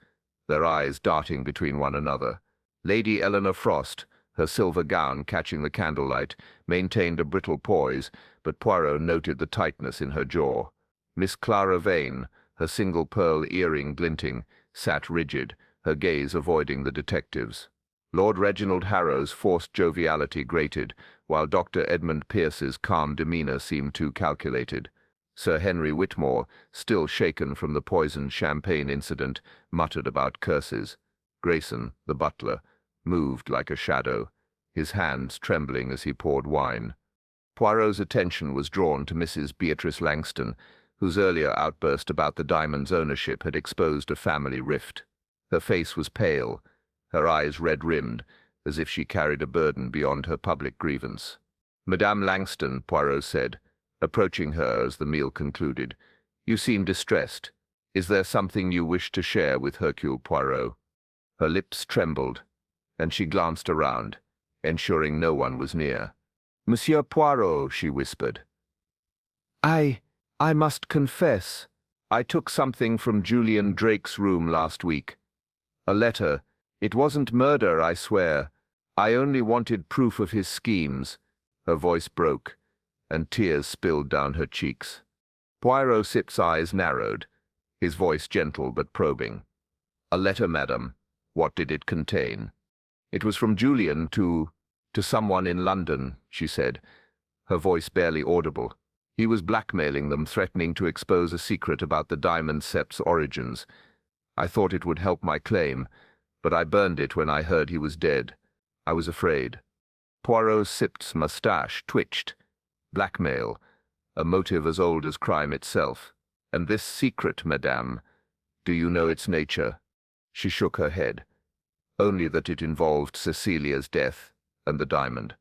their eyes darting between one another. Lady Eleanor Frost, her silver gown catching the candlelight, maintained a brittle poise, but Poirot noted the tightness in her jaw. Miss Clara Vane, her single pearl earring glinting, sat rigid, her gaze avoiding the detectives. Lord Reginald Harrow's forced joviality grated, while Dr. Edmund Pierce's calm demeanour seemed too calculated. Sir Henry Whitmore, still shaken from the poisoned champagne incident, muttered about curses. Grayson, the butler, moved like a shadow, his hands trembling as he poured wine. Poirot's attention was drawn to Mrs. Beatrice Langston, whose earlier outburst about the diamond's ownership had exposed a family rift. Her face was pale, her eyes red-rimmed, as if she carried a burden beyond her public grievance. "Madame Langston," Poirot said, approaching her as the meal concluded, "you seem distressed. Is there something you wish to share with Hercule Poirot?" Her lips trembled, and she glanced around, ensuring no one was near. "Monsieur Poirot," she whispered. I must confess, I took something from Julian Drake's room last week. A letter. It wasn't murder, I swear. I only wanted proof of his schemes." Her voice broke, and tears spilled down her cheeks. Poirot's eyes narrowed, his voice gentle but probing. "A letter, madam. What did it contain?" "It was from Julian to someone in London," she said. her voice barely audible. He was blackmailing them, threatening to expose a secret about the diamond sept's origins. I thought it would help my claim, but I burned it when I heard he was dead. I was afraid. Poirot Sipt's moustache twitched. Blackmail, a motive as old as crime itself. And this secret, madame, do you know its nature? She shook her head. Only that it involved Cecilia's death and the diamond.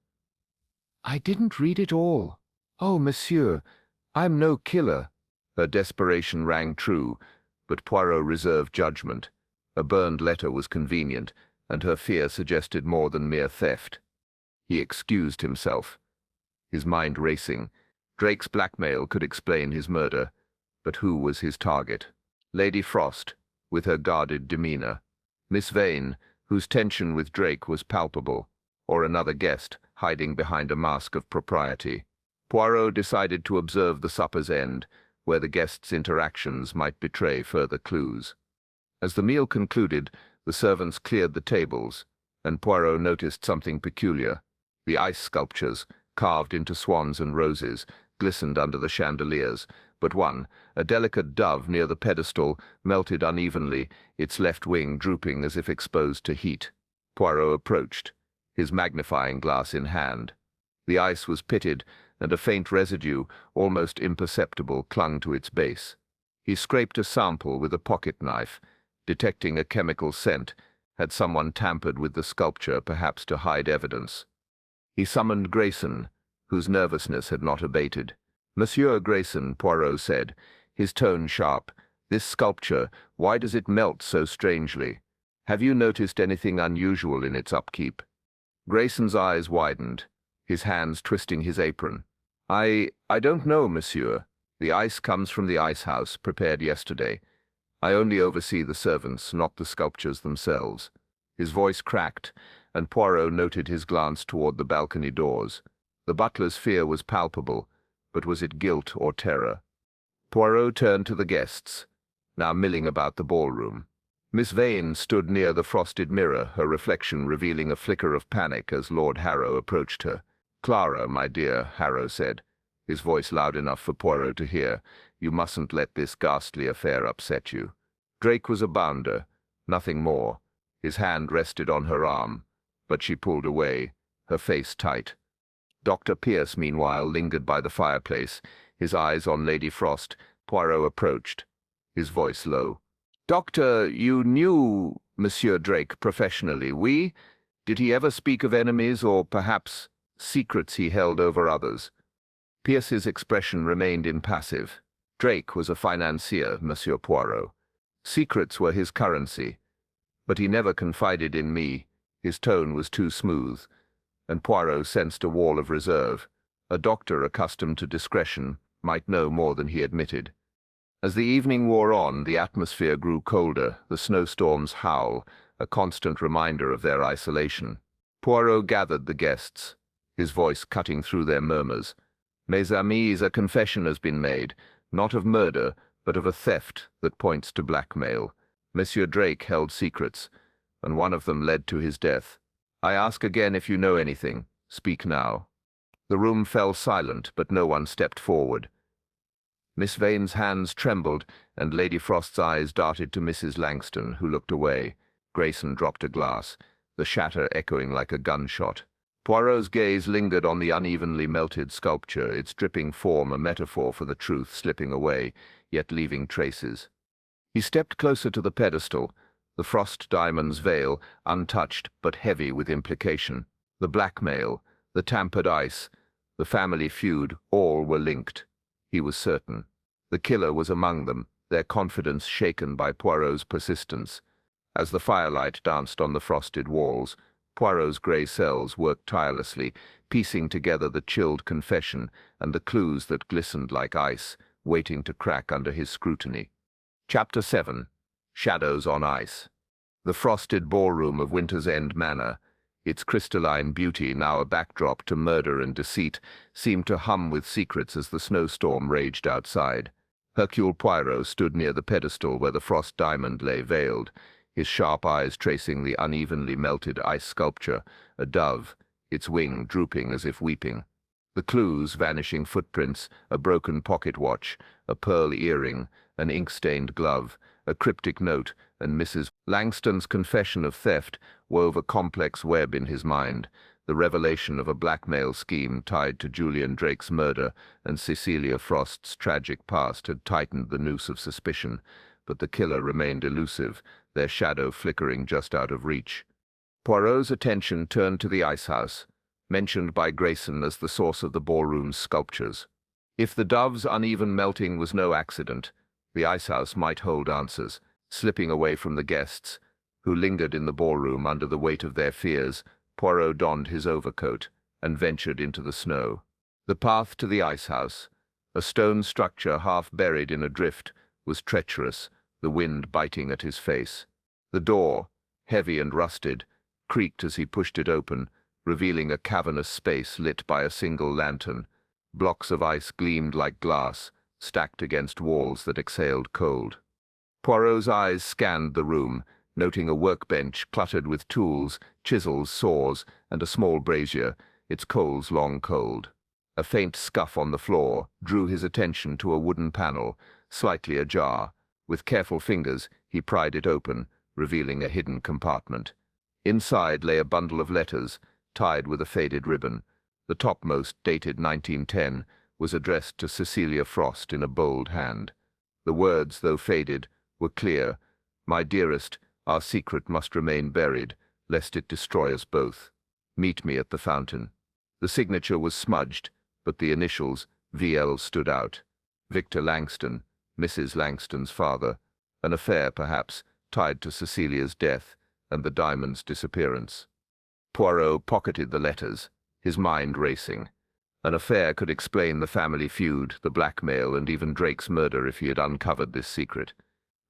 I didn't read it all. Oh, monsieur, I'm no killer. Her desperation rang true, but Poirot reserved judgment. A burned letter was convenient, and her fear suggested more than mere theft. He excused himself, his mind racing. Drake's blackmail could explain his murder, but who was his target? Lady Frost, with her guarded demeanor. Miss Vane, whose tension with Drake was palpable, or another guest, hiding behind a mask of propriety. Poirot decided to observe the supper's end, where the guests' interactions might betray further clues. As the meal concluded, the servants cleared the tables, and Poirot noticed something peculiar. The ice sculptures, carved into swans and roses, glistened under the chandeliers, but one, a delicate dove near the pedestal, melted unevenly, its left wing drooping as if exposed to heat. Poirot approached, his magnifying glass in hand. The ice was pitted, and a faint residue, almost imperceptible, clung to its base. He scraped a sample with a pocket knife, detecting a chemical scent. Had someone tampered with the sculpture, perhaps to hide evidence? He summoned Grayson, whose nervousness had not abated. Monsieur Grayson, Poirot said, his tone sharp, this sculpture, why does it melt so strangely? Have you noticed anything unusual in its upkeep? Grayson's eyes widened, his hands twisting his apron. I don't know, monsieur. The ice comes from the ice house, prepared yesterday. I only oversee the servants, not the sculptures themselves. His voice cracked, and Poirot noted his glance toward the balcony doors. The butler's fear was palpable, but was it guilt or terror? Poirot turned to the guests, now milling about the ballroom. Miss Vane stood near the frosted mirror, her reflection revealing a flicker of panic as Lord Harrow approached her. "Clara, my dear," Harrow said, his voice loud enough for Poirot to hear, "you mustn't let this ghastly affair upset you." Drake was a bounder, nothing more. His hand rested on her arm, but she pulled away, her face tight. Dr. Pierce, meanwhile, lingered by the fireplace, his eyes on Lady Frost. Poirot approached, his voice low. "Doctor, you knew Monsieur Drake professionally, oui? Did he ever speak of enemies or perhaps secrets he held over others?" Pierce's expression remained impassive. Drake was a financier, Monsieur Poirot. Secrets were his currency. But he never confided in me. His tone was too smooth, and Poirot sensed a wall of reserve. A doctor accustomed to discretion might know more than he admitted. As the evening wore on, the atmosphere grew colder, the snowstorms howl, a constant reminder of their isolation. Poirot gathered the guests, his voice cutting through their murmurs. "Mes amis, a confession has been made, not of murder, but of a theft that points to blackmail. Monsieur Drake held secrets, and one of them led to his death. I ask again if you know anything. Speak now." The room fell silent, but no one stepped forward. Miss Vane's hands trembled, and Lady Frost's eyes darted to Mrs. Langston, who looked away. Grayson dropped a glass, the shatter echoing like a gunshot. Poirot's gaze lingered on the unevenly melted sculpture, its dripping form a metaphor for the truth slipping away, yet leaving traces. He stepped closer to the pedestal, the frost diamond's veil, untouched but heavy with implication. The blackmail, the tampered ice, the family feud, all were linked. He was certain. The killer was among them, their confidence shaken by Poirot's persistence. As the firelight danced on the frosted walls, Poirot's grey cells worked tirelessly, piecing together the chilled confession and the clues that glistened like ice, waiting to crack under his scrutiny. Chapter 7. Shadows on Ice. The frosted ballroom of Winter's End Manor, its crystalline beauty now a backdrop to murder and deceit, seemed to hum with secrets as the snowstorm raged outside. Hercule Poirot stood near the pedestal where the frost diamond lay veiled, his sharp eyes tracing the unevenly melted ice sculpture, a dove, its wing drooping as if weeping. The clues, vanishing footprints, a broken pocket watch, a pearl earring, an ink-stained glove, a cryptic note, and Mrs. Langston's confession of theft wove a complex web in his mind. The revelation of a blackmail scheme tied to Julian Drake's murder and Cecilia Frost's tragic past had tightened the noose of suspicion, but the killer remained elusive, their shadow flickering just out of reach. Poirot's attention turned to the ice house, mentioned by Grayson as the source of the ballroom's sculptures. If the dove's uneven melting was no accident, the ice house might hold answers, slipping away from the guests, who lingered in the ballroom under the weight of their fears. Poirot donned his overcoat and ventured into the snow. The path to the ice house, a stone structure half buried in a drift, was treacherous, the wind biting at his face. The door, heavy and rusted, creaked as he pushed it open, revealing a cavernous space lit by a single lantern. Blocks of ice gleamed like glass, stacked against walls that exhaled cold. Poirot's eyes scanned the room, noting a workbench cluttered with tools, chisels, saws, and a small brazier, its coals long cold. A faint scuff on the floor drew his attention to a wooden panel, slightly ajar. With careful fingers, he pried it open, revealing a hidden compartment. Inside lay a bundle of letters, tied with a faded ribbon. The topmost, dated 1910, was addressed to Cecilia Frost in a bold hand. The words, though faded, were clear. "My dearest, our secret must remain buried, lest it destroy us both. Meet me at the fountain." The signature was smudged, but the initials, VL, stood out. Victor Langston, Mrs. Langston's father. An affair, perhaps, tied to Cecilia's death and the diamond's disappearance. Poirot pocketed the letters, his mind racing. An affair could explain the family feud, the blackmail, and even Drake's murder if he had uncovered this secret.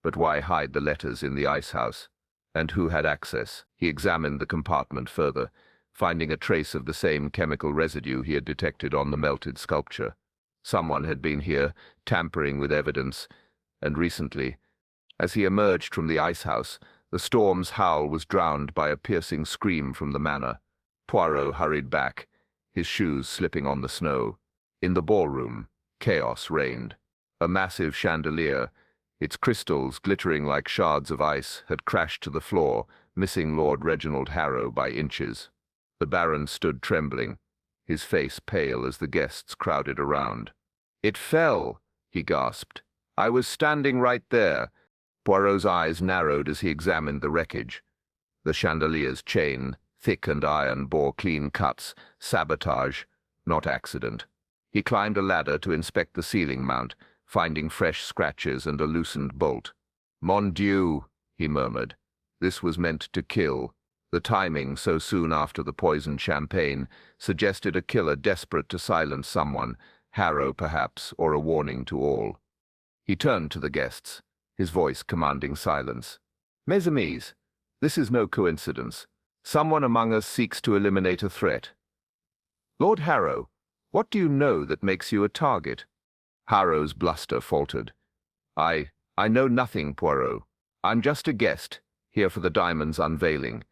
But why hide the letters in the ice house? And who had access? He examined the compartment further, finding a trace of the same chemical residue he had detected on the melted sculpture. Someone had been here, tampering with evidence, and recently. As he emerged from the ice house, the storm's howl was drowned by a piercing scream from the manor. Poirot hurried back, his shoes slipping on the snow. In the ballroom, chaos reigned. A massive chandelier, its crystals glittering like shards of ice, had crashed to the floor, missing Lord Reginald Harrow by inches. The Baron stood trembling, his face pale as the guests crowded around. "It fell," he gasped. "I was standing right there." Poirot's eyes narrowed as he examined the wreckage. The chandelier's chain, thick and iron, bore clean cuts, sabotage, not accident. He climbed a ladder to inspect the ceiling mount, finding fresh scratches and a loosened bolt. "Mon Dieu," he murmured. This was meant to kill. The timing, so soon after the poisoned champagne, suggested a killer desperate to silence someone, Harrow perhaps, or a warning to all. He turned to the guests, his voice commanding silence. "Mes amis, this is no coincidence. Someone among us seeks to eliminate a threat. Lord Harrow, what do you know that makes you a target?" Harrow's bluster faltered. I know nothing, Poirot. I'm just a guest, here for the diamond's unveiling."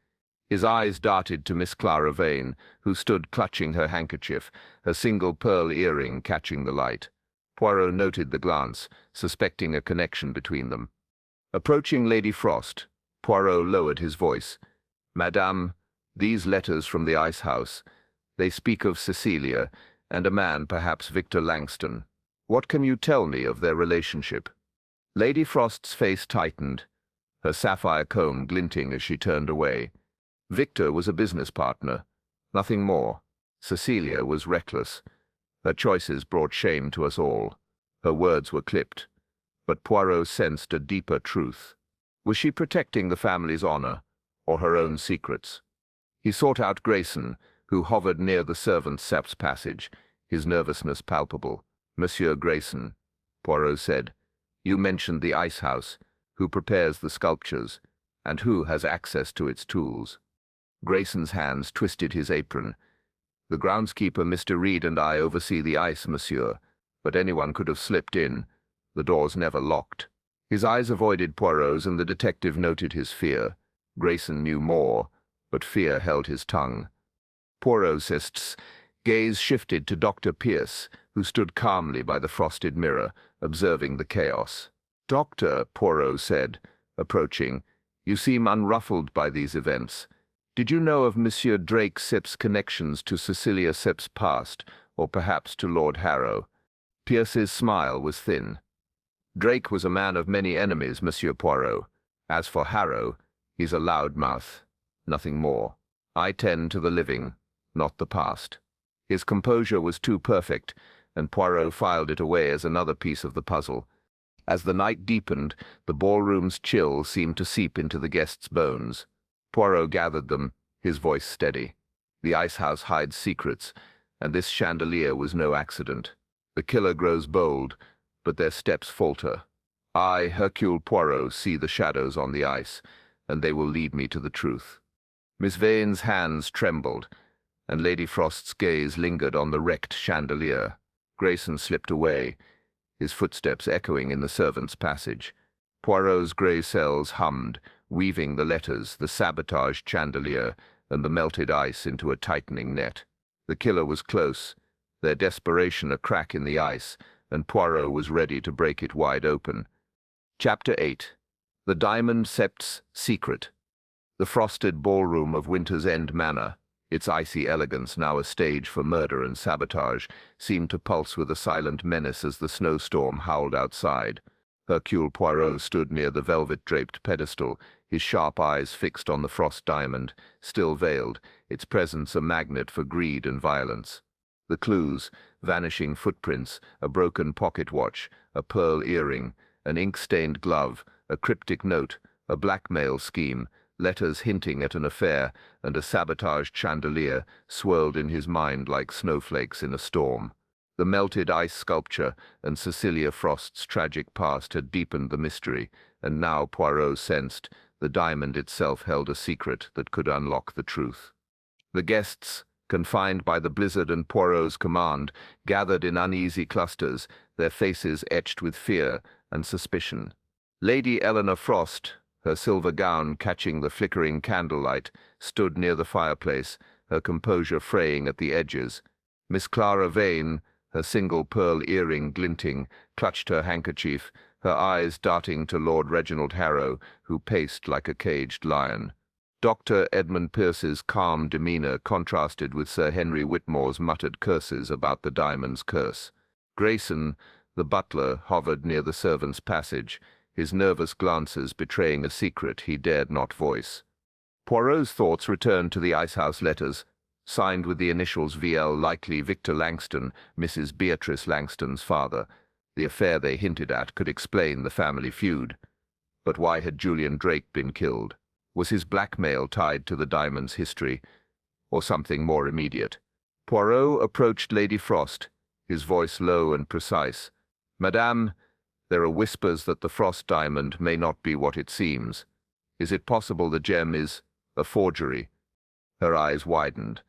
His eyes darted to Miss Clara Vane, who stood clutching her handkerchief, her single pearl earring catching the light. Poirot noted the glance, suspecting a connection between them. Approaching Lady Frost, Poirot lowered his voice. "Madame, these letters from the ice house, they speak of Cecilia, and a man, perhaps Victor Langston. What can you tell me of their relationship?" Lady Frost's face tightened, her sapphire comb glinting as she turned away. Victor was a business partner, nothing more. Cecilia was reckless. Her choices brought shame to us all. Her words were clipped, but Poirot sensed a deeper truth. Was she protecting the family's honor, or her own secrets? He sought out Grayson, who hovered near the servants' steps passage, his nervousness palpable. "Monsieur Grayson," Poirot said, "you mentioned the ice house. Who prepares the sculptures, and who has access to its tools?" Grayson's hands twisted his apron. "The groundskeeper, Mr. Reed, and I oversee the ice, monsieur, but anyone could have slipped in. The door's never locked." His eyes avoided Poirot's, and the detective noted his fear. Grayson knew more, but fear held his tongue. "Poirot insists. Gaze shifted to Dr. Pierce, who stood calmly by the frosted mirror, observing the chaos. "Doctor," Poirot said, approaching, "you seem unruffled by these events. Did you know of Monsieur Drake Sipp's connections to Cecilia Sipp's past, or perhaps to Lord Harrow?" Pierce's smile was thin. "Drake was a man of many enemies, Monsieur Poirot. As for Harrow, he's a loudmouth, nothing more. I tend to the living, not the past." His composure was too perfect, and Poirot filed it away as another piece of the puzzle. As the night deepened, the ballroom's chill seemed to seep into the guests' bones. Poirot gathered them, his voice steady. The icehouse hides secrets, and this chandelier was no accident. The killer grows bold, but their steps falter. I, Hercule Poirot, see the shadows on the ice, and they will lead me to the truth. Miss Vane's hands trembled, and Lady Frost's gaze lingered on the wrecked chandelier. Grayson slipped away, his footsteps echoing in the servants' passage. Poirot's grey cells hummed, weaving the letters, the sabotaged chandelier, and the melted ice into a tightening net. The killer was close, their desperation a crack in the ice, and Poirot was ready to break it wide open. Chapter 8. The Diamond Sept's Secret. The frosted ballroom of Winter's End Manor, its icy elegance now a stage for murder and sabotage, seemed to pulse with a silent menace as the snowstorm howled outside. Hercule Poirot stood near the velvet-draped pedestal, his sharp eyes fixed on the frost diamond, still veiled, its presence a magnet for greed and violence. The clues, vanishing footprints, a broken pocket watch, a pearl earring, an ink-stained glove, a cryptic note, a blackmail scheme, letters hinting at an affair, and a sabotaged chandelier swirled in his mind like snowflakes in a storm. The melted ice sculpture and Cecilia Frost's tragic past had deepened the mystery, and now Poirot sensed the diamond itself held a secret that could unlock the truth. The guests, confined by the blizzard and Poirot's command, gathered in uneasy clusters, their faces etched with fear and suspicion. Lady Eleanor Frost, her silver gown catching the flickering candlelight, stood near the fireplace, her composure fraying at the edges. Miss Clara Vane, her single pearl earring glinting, clutched her handkerchief, her eyes darting to Lord Reginald Harrow, who paced like a caged lion. Dr. Edmund Pierce's calm demeanour contrasted with Sir Henry Whitmore's muttered curses about the diamond's curse. Grayson, the butler, hovered near the servants' passage, his nervous glances betraying a secret he dared not voice. Poirot's thoughts returned to the icehouse letters, signed with the initials VL, likely Victor Langston, Mrs. Beatrice Langston's father. The affair they hinted at could explain the family feud. But why had Julian Drake been killed? Was his blackmail tied to the diamond's history, or something more immediate? Poirot approached Lady Frost, his voice low and precise. "Madame, there are whispers that the Frost diamond may not be what it seems. Is it possible the gem is a forgery?" Her eyes widened,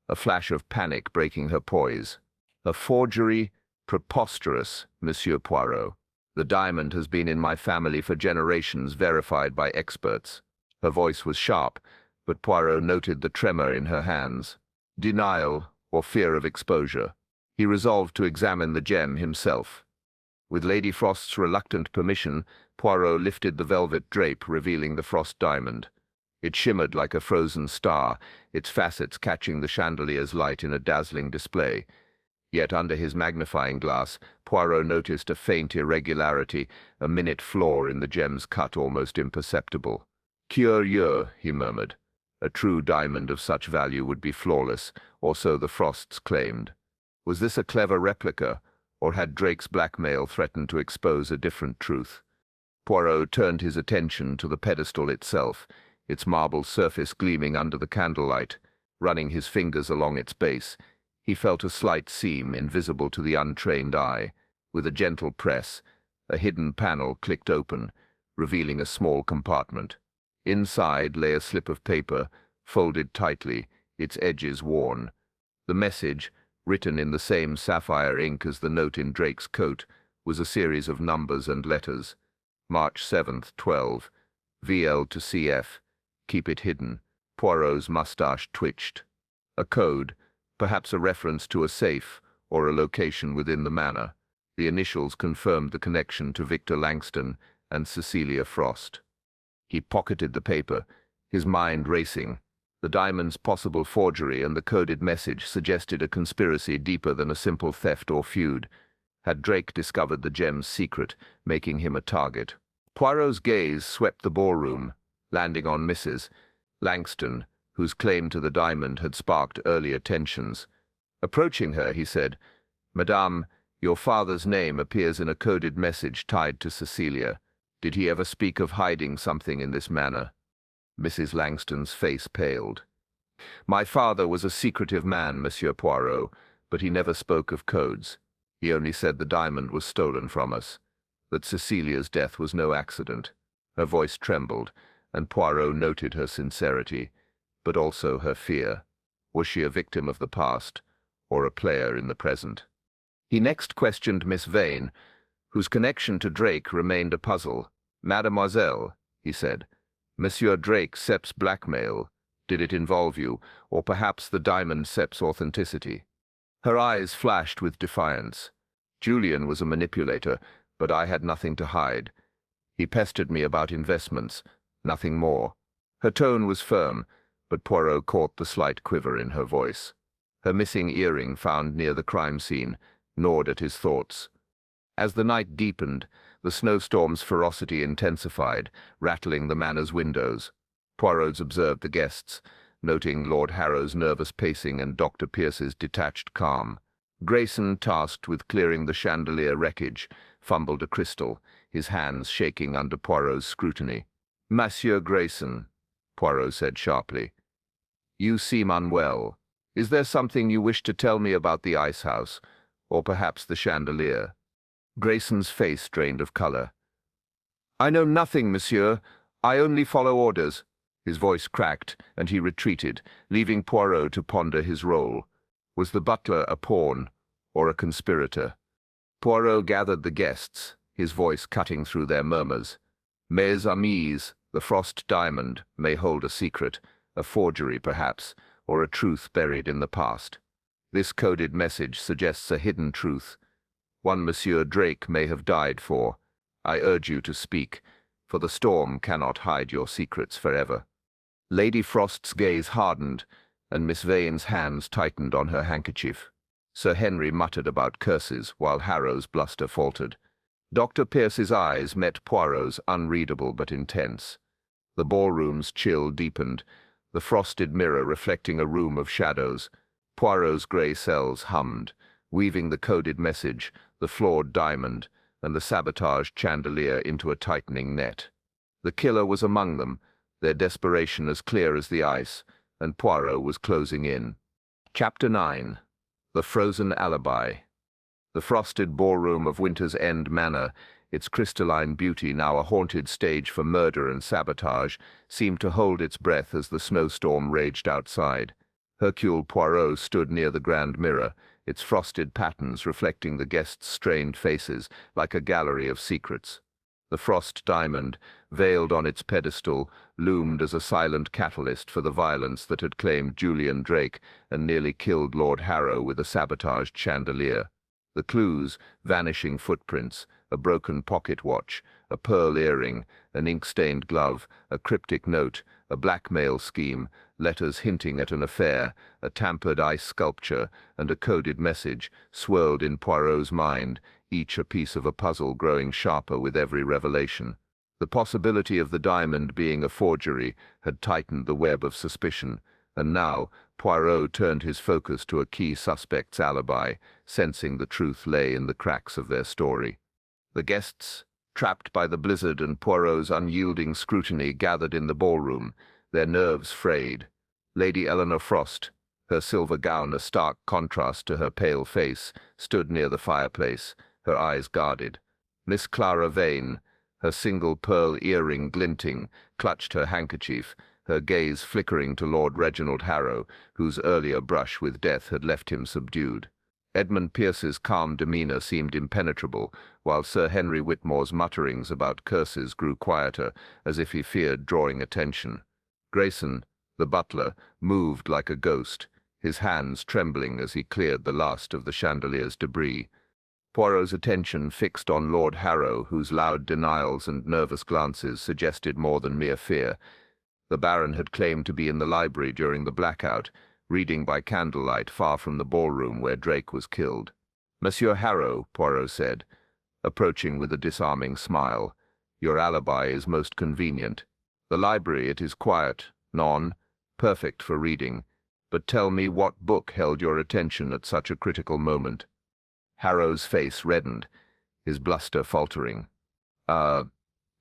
a flash of panic breaking her poise. "A forgery? Preposterous, Monsieur Poirot. The diamond has been in my family for generations, verified by experts." Her voice was sharp, but Poirot noted the tremor in her hands. Denial or fear of exposure. He resolved to examine the gem himself. With Lady Frost's reluctant permission, Poirot lifted the velvet drape, revealing the Frost diamond. It shimmered like a frozen star, its facets catching the chandelier's light in a dazzling display. Yet under his magnifying glass, Poirot noticed a faint irregularity, a minute flaw in the gem's cut almost imperceptible. "Curieux," he murmured. A true diamond of such value would be flawless, or so the Frosts claimed. Was this a clever replica, or had Drake's blackmail threatened to expose a different truth? Poirot turned his attention to the pedestal itself, its marble surface gleaming under the candlelight. Running his fingers along its base, he felt a slight seam invisible to the untrained eye. With a gentle press, a hidden panel clicked open, revealing a small compartment. Inside lay a slip of paper, folded tightly, its edges worn. The message, written in the same sapphire ink as the note in Drake's coat, was a series of numbers and letters. March 7th, 12. VL to CF. Keep it hidden. Poirot's mustache twitched. A code, perhaps a reference to a safe or a location within the manor. The initials confirmed the connection to Victor Langston and Cecilia Frost. He pocketed the paper, his mind racing. The diamond's possible forgery and the coded message suggested a conspiracy deeper than a simple theft or feud. Had Drake discovered the gem's secret, making him a target? Poirot's gaze swept the ballroom, landing on Mrs. Langston, whose claim to the diamond had sparked earlier tensions. Approaching her, he said, "Madame, your father's name appears in a coded message tied to Cecilia. Did he ever speak of hiding something in this manner?" Mrs. Langston's face paled. "My father was a secretive man, Monsieur Poirot, but he never spoke of codes. He only said the diamond was stolen from us, that Cecilia's death was no accident." Her voice trembled, and Poirot noted her sincerity, but also her fear. Was she a victim of the past, or a player in the present? He next questioned Miss Vane, whose connection to Drake remained a puzzle. "Mademoiselle," he said, "Monsieur Drake Sepp's blackmail. Did it involve you, or perhaps the diamond Sepp's authenticity?" Her eyes flashed with defiance. "Julian was a manipulator, but I had nothing to hide. He pestered me about investments, nothing more." Her tone was firm, but Poirot caught the slight quiver in her voice. Her missing earring, found near the crime scene, gnawed at his thoughts. As the night deepened, the snowstorm's ferocity intensified, rattling the manor's windows. Poirot observed the guests, noting Lord Harrow's nervous pacing and Dr. Pierce's detached calm. Grayson, tasked with clearing the chandelier wreckage, fumbled a crystal, his hands shaking under Poirot's scrutiny. "Monsieur Grayson," Poirot said sharply, "you seem unwell. Is there something you wish to tell me about the ice house, or perhaps the chandelier?" Grayson's face drained of color. "I know nothing, monsieur. I only follow orders." His voice cracked, and he retreated, leaving Poirot to ponder his role. Was the butler a pawn, or a conspirator? Poirot gathered the guests, his voice cutting through their murmurs. "Mes amis, the Frost diamond may hold a secret, a forgery perhaps, or a truth buried in the past. This coded message suggests a hidden truth, one Monsieur Drake may have died for. I urge you to speak, for the storm cannot hide your secrets forever." Lady Frost's gaze hardened, and Miss Vane's hands tightened on her handkerchief. Sir Henry muttered about curses, while Harrow's bluster faltered. Dr. Pierce's eyes met Poirot's, unreadable but intense. The ballroom's chill deepened, the frosted mirror reflecting a room of shadows. Poirot's grey cells hummed, weaving the coded message, the flawed diamond, and the sabotaged chandelier into a tightening net. The killer was among them, their desperation as clear as the ice, and Poirot was closing in. Chapter 9. The Frozen Alibi. The frosted ballroom of Winter's End Manor, its crystalline beauty now a haunted stage for murder and sabotage, seemed to hold its breath as the snowstorm raged outside. Hercule Poirot stood near the grand mirror, its frosted patterns reflecting the guests' strained faces like a gallery of secrets. The Frost diamond, veiled on its pedestal, loomed as a silent catalyst for the violence that had claimed Julian Drake and nearly killed Lord Harrow with a sabotaged chandelier. The clues, vanishing footprints, a broken pocket watch, a pearl earring, an ink-stained glove, a cryptic note, a blackmail scheme, letters hinting at an affair, a tampered ice sculpture, and a coded message, swirled in Poirot's mind, each a piece of a puzzle growing sharper with every revelation. The possibility of the diamond being a forgery had tightened the web of suspicion, and now Poirot turned his focus to a key suspect's alibi, sensing the truth lay in the cracks of their story. The guests, trapped by the blizzard and Poirot's unyielding scrutiny, gathered in the ballroom, their nerves frayed. Lady Eleanor Frost, her silver gown a stark contrast to her pale face, stood near the fireplace, her eyes guarded. Miss Clara Vane, her single pearl earring glinting, clutched her handkerchief, her gaze flickering to Lord Reginald Harrow, whose earlier brush with death had left him subdued. Edmund Pierce's calm demeanour seemed impenetrable, while Sir Henry Whitmore's mutterings about curses grew quieter, as if he feared drawing attention. Grayson, the butler, moved like a ghost, his hands trembling as he cleared the last of the chandelier's debris. Poirot's attention fixed on Lord Harrow, whose loud denials and nervous glances suggested more than mere fear. The Baron had claimed to be in the library during the blackout, reading by candlelight far from the ballroom where Drake was killed. "Monsieur Harrow," Poirot said, approaching with a disarming smile, "your alibi is most convenient. The library, it is quiet, perfect for reading, but tell me what book held your attention at such a critical moment." Harrow's face reddened, his bluster faltering. A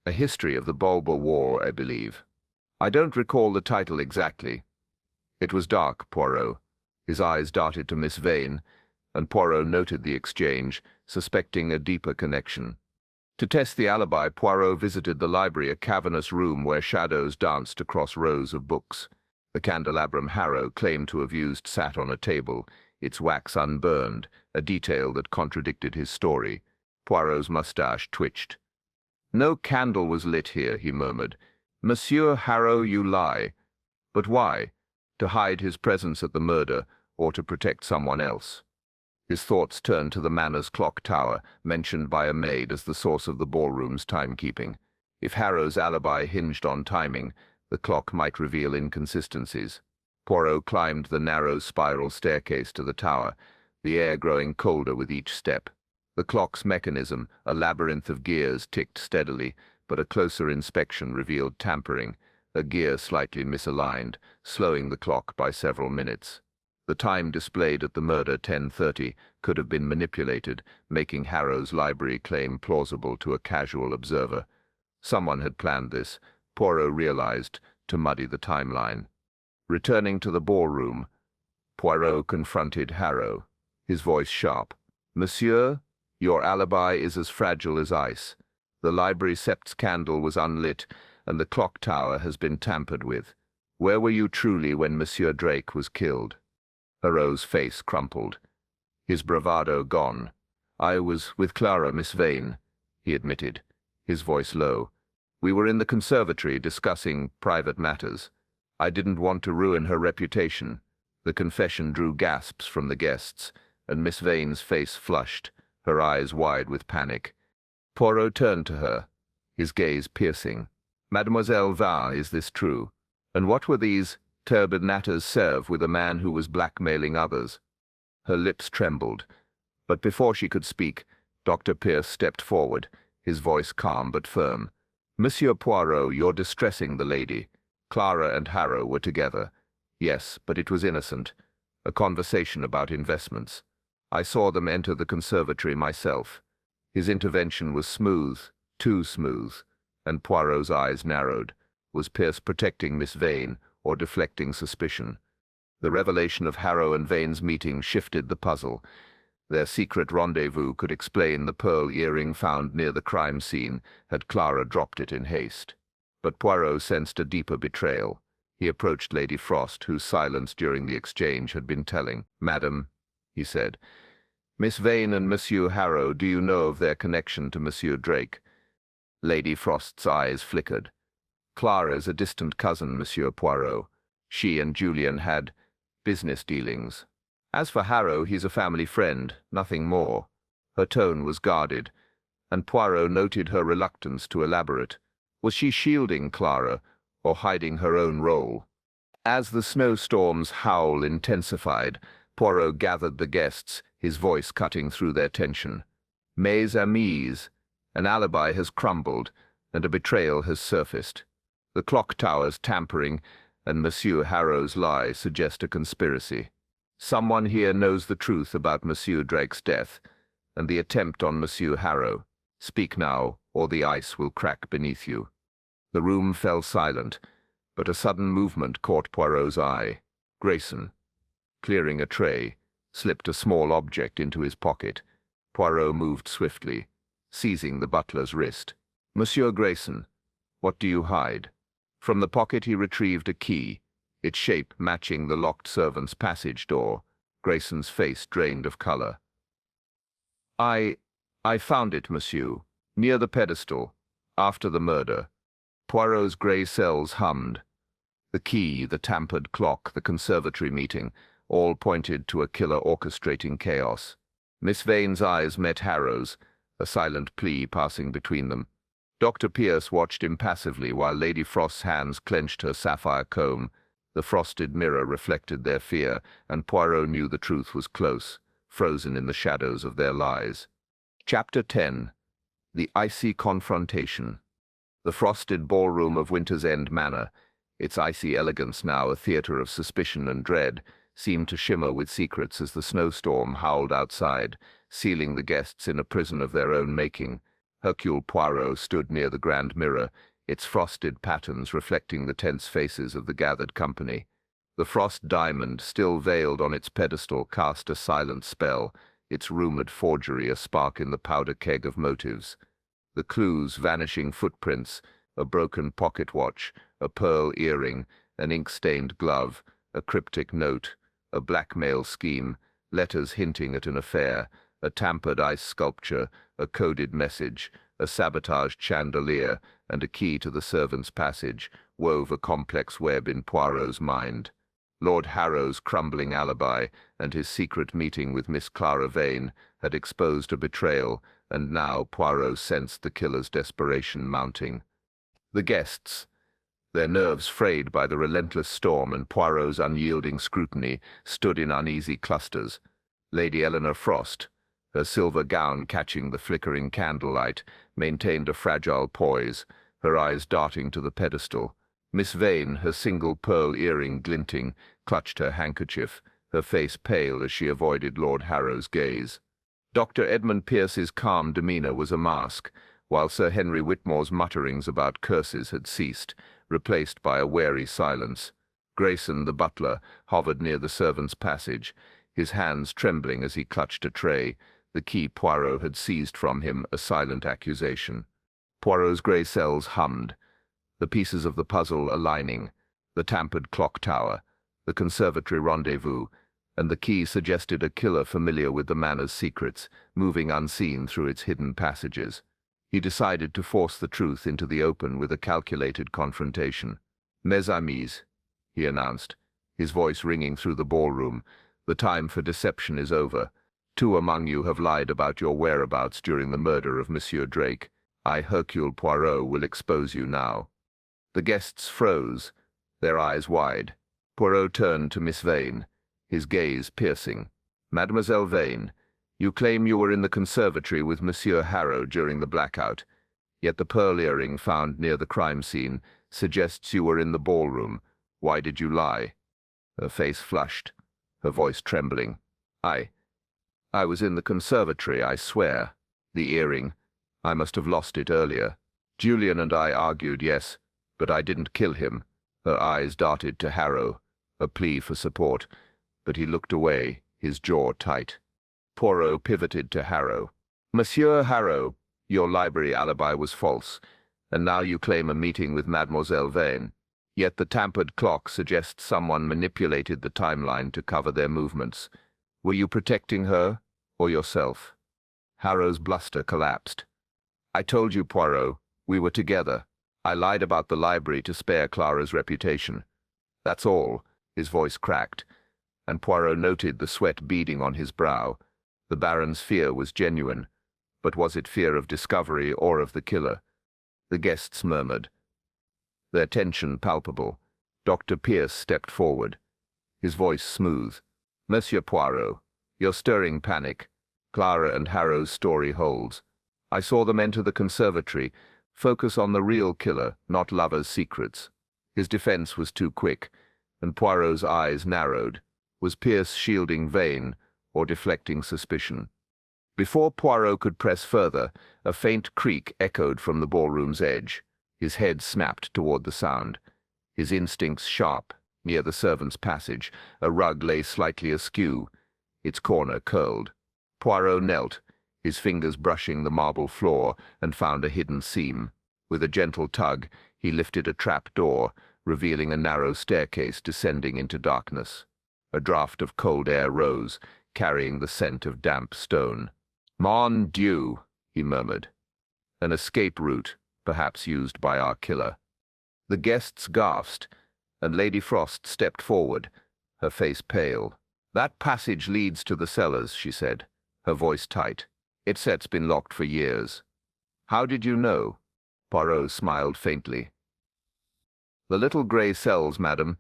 history of the Bulbar War, I believe. I don't recall the title exactly." It was dark, Poirot. His eyes darted to Miss Vane, and Poirot noted the exchange, suspecting a deeper connection. To test the alibi, Poirot visited the library, a cavernous room where shadows danced across rows of books. The candelabrum Harrow claimed to have used sat on a table, its wax unburned, a detail that contradicted his story. Poirot's moustache twitched. "No candle was lit here," he murmured. "Monsieur Harrow, you lie. But why? To hide his presence at the murder, or to protect someone else?" His thoughts turned to the Manor's clock tower, mentioned by a maid as the source of the ballroom's timekeeping. If Harrow's alibi hinged on timing, the clock might reveal inconsistencies. Poirot climbed the narrow spiral staircase to the tower, the air growing colder with each step. The clock's mechanism, a labyrinth of gears, ticked steadily, but a closer inspection revealed tampering, a gear slightly misaligned, slowing the clock by several minutes. The time displayed at the murder, 10:30, could have been manipulated, making Harrow's library claim plausible to a casual observer. Someone had planned this, Poirot realized, to muddy the timeline. Returning to the ballroom, Poirot confronted Harrow, his voice sharp. "Monsieur, your alibi is as fragile as ice. The library sept's candle was unlit, and the clock tower has been tampered with. Where were you truly when Monsieur Drake was killed?" Harrow's face crumpled, his bravado gone. "I was with Clara, Miss Vane," he admitted, his voice low. "We were in the conservatory discussing private matters. I didn't want to ruin her reputation." The confession drew gasps from the guests, and Miss Vane's face flushed, her eyes wide with panic. Poirot turned to her, his gaze piercing. "Mademoiselle Vin, is this true? And what were these turbid matters serve with a man who was blackmailing others?" Her lips trembled, but before she could speak, Dr. Pierce stepped forward, his voice calm but firm. "Monsieur Poirot, you're distressing the lady. Clara and Harrow were together. Yes, but it was innocent. A conversation about investments. I saw them enter the conservatory myself." His intervention was smooth, too smooth, and Poirot's eyes narrowed. Was Pierce protecting Miss Vane, or deflecting suspicion? The revelation of Harrow and Vane's meeting shifted the puzzle. Their secret rendezvous could explain the pearl earring found near the crime scene, had Clara dropped it in haste. But Poirot sensed a deeper betrayal. He approached Lady Frost, whose silence during the exchange had been telling. "Madam," he said, "Miss Vane and Monsieur Harrow, do you know of their connection to Monsieur Drake?" Lady Frost's eyes flickered. "Clara is a distant cousin, Monsieur Poirot. She and Julian had business dealings. As for Harrow, he's a family friend, nothing more." Her tone was guarded, and Poirot noted her reluctance to elaborate. Was she shielding Clara, or hiding her own role? As the snowstorm's howl intensified, Poirot gathered the guests, his voice cutting through their tension. "Mes amis, an alibi has crumbled, and a betrayal has surfaced. The clock tower's tampering and Monsieur Harrow's lie suggest a conspiracy. Someone here knows the truth about Monsieur Drake's death, and the attempt on Monsieur Harrow. Speak now, or the ice will crack beneath you." The room fell silent, but a sudden movement caught Poirot's eye. Grayson, clearing a tray, slipped a small object into his pocket. Poirot moved swiftly, seizing the butler's wrist. "Monsieur Grayson, what do you hide?" From the pocket he retrieved a key, its shape matching the locked servant's passage door. Grayson's face drained of color. I found it, monsieur, near the pedestal, after the murder." Poirot's grey cells hummed. The key, the tampered clock, the conservatory meeting, all pointed to a killer orchestrating chaos. Miss Vane's eyes met Harrow's, a silent plea passing between them. Dr. Pierce watched impassively while Lady Frost's hands clenched her sapphire comb. The frosted mirror reflected their fear, and Poirot knew the truth was close, frozen in the shadows of their lies. Chapter 10. The Icy Confrontation. The frosted ballroom of Winter's End Manor, its icy elegance now a theatre of suspicion and dread, seemed to shimmer with secrets as the snowstorm howled outside, sealing the guests in a prison of their own making. Hercule Poirot stood near the grand mirror, its frosted patterns reflecting the tense faces of the gathered company. The frost diamond, still veiled on its pedestal, cast a silent spell, its rumoured forgery a spark in the powder keg of motives. The clues, vanishing footprints, a broken pocket watch, a pearl earring, an ink-stained glove, a cryptic note, a blackmail scheme, letters hinting at an affair, a tampered ice sculpture, a coded message, a sabotaged chandelier, and a key to the servants' passage, wove a complex web in Poirot's mind. Lord Harrow's crumbling alibi and his secret meeting with Miss Clara Vane had exposed a betrayal, and now Poirot sensed the killer's desperation mounting. The guests, their nerves frayed by the relentless storm and Poirot's unyielding scrutiny, stood in uneasy clusters. Lady Eleanor Frost, her silver gown catching the flickering candlelight, maintained a fragile poise, her eyes darting to the pedestal. Miss Vane, her single pearl earring glinting, clutched her handkerchief, her face pale as she avoided Lord Harrow's gaze. Dr. Edmund Pierce's calm demeanour was a mask, while Sir Henry Whitmore's mutterings about curses had ceased, replaced by a wary silence. Grayson, the butler, hovered near the servants' passage, his hands trembling as he clutched a tray, the key Poirot had seized from him, a silent accusation. Poirot's grey cells hummed, the pieces of the puzzle aligning, the tampered clock tower, the conservatory rendezvous, and the key suggested a killer familiar with the manor's secrets, moving unseen through its hidden passages. He decided to force the truth into the open with a calculated confrontation. "Mes amis," he announced, his voice ringing through the ballroom, "the time for deception is over. 2 among you have lied about your whereabouts during the murder of Monsieur Drake. I, Hercule Poirot, will expose you now." The guests froze, their eyes wide. Poirot turned to Miss Vane, his gaze piercing. "Mademoiselle Vane, you claim you were in the conservatory with Monsieur Harrow during the blackout, yet the pearl earring found near the crime scene suggests you were in the ballroom. Why did you lie?" Her face flushed, her voice trembling. I was in the conservatory, I swear. The earring. I must have lost it earlier. Julian and I argued, yes, but I didn't kill him." Her eyes darted to Harrow, a plea for support, but he looked away, his jaw tight. Poirot pivoted to Harrow. "Monsieur Harrow, your library alibi was false, and now you claim a meeting with Mademoiselle Vane. Yet the tampered clock suggests someone manipulated the timeline to cover their movements. Were you protecting her, or yourself?" Harrow's bluster collapsed. "I told you, Poirot, we were together. I lied about the library to spare Clara's reputation. That's all." His voice cracked, and Poirot noted the sweat beading on his brow. The Baron's fear was genuine, but was it fear of discovery or of the killer? The guests murmured, their tension palpable. Dr. Pierce stepped forward, his voice smooth. "Monsieur Poirot, you're stirring panic. Clara and Harrow's story holds. I saw them enter the conservatory. Focus on the real killer, not lovers' secrets." His defense was too quick, and Poirot's eyes narrowed. Was Pierce shielding Vane, or deflecting suspicion? Before Poirot could press further, a faint creak echoed from the ballroom's edge. His head snapped toward the sound, his instincts sharp. Near the servants' passage, a rug lay slightly askew, its corner curled. Poirot knelt, his fingers brushing the marble floor, and found a hidden seam. With a gentle tug, he lifted a trap door, revealing a narrow staircase descending into darkness. A draught of cold air rose, carrying the scent of damp stone. "Mon Dieu," he murmured. "An escape route, perhaps used by our killer." The guests gasped, and Lady Frost stepped forward, her face pale. "That passage leads to the cellars," she said, her voice tight. "Its set's been locked for years." "How did you know?" Poirot smiled faintly. "The little grey cells, madam.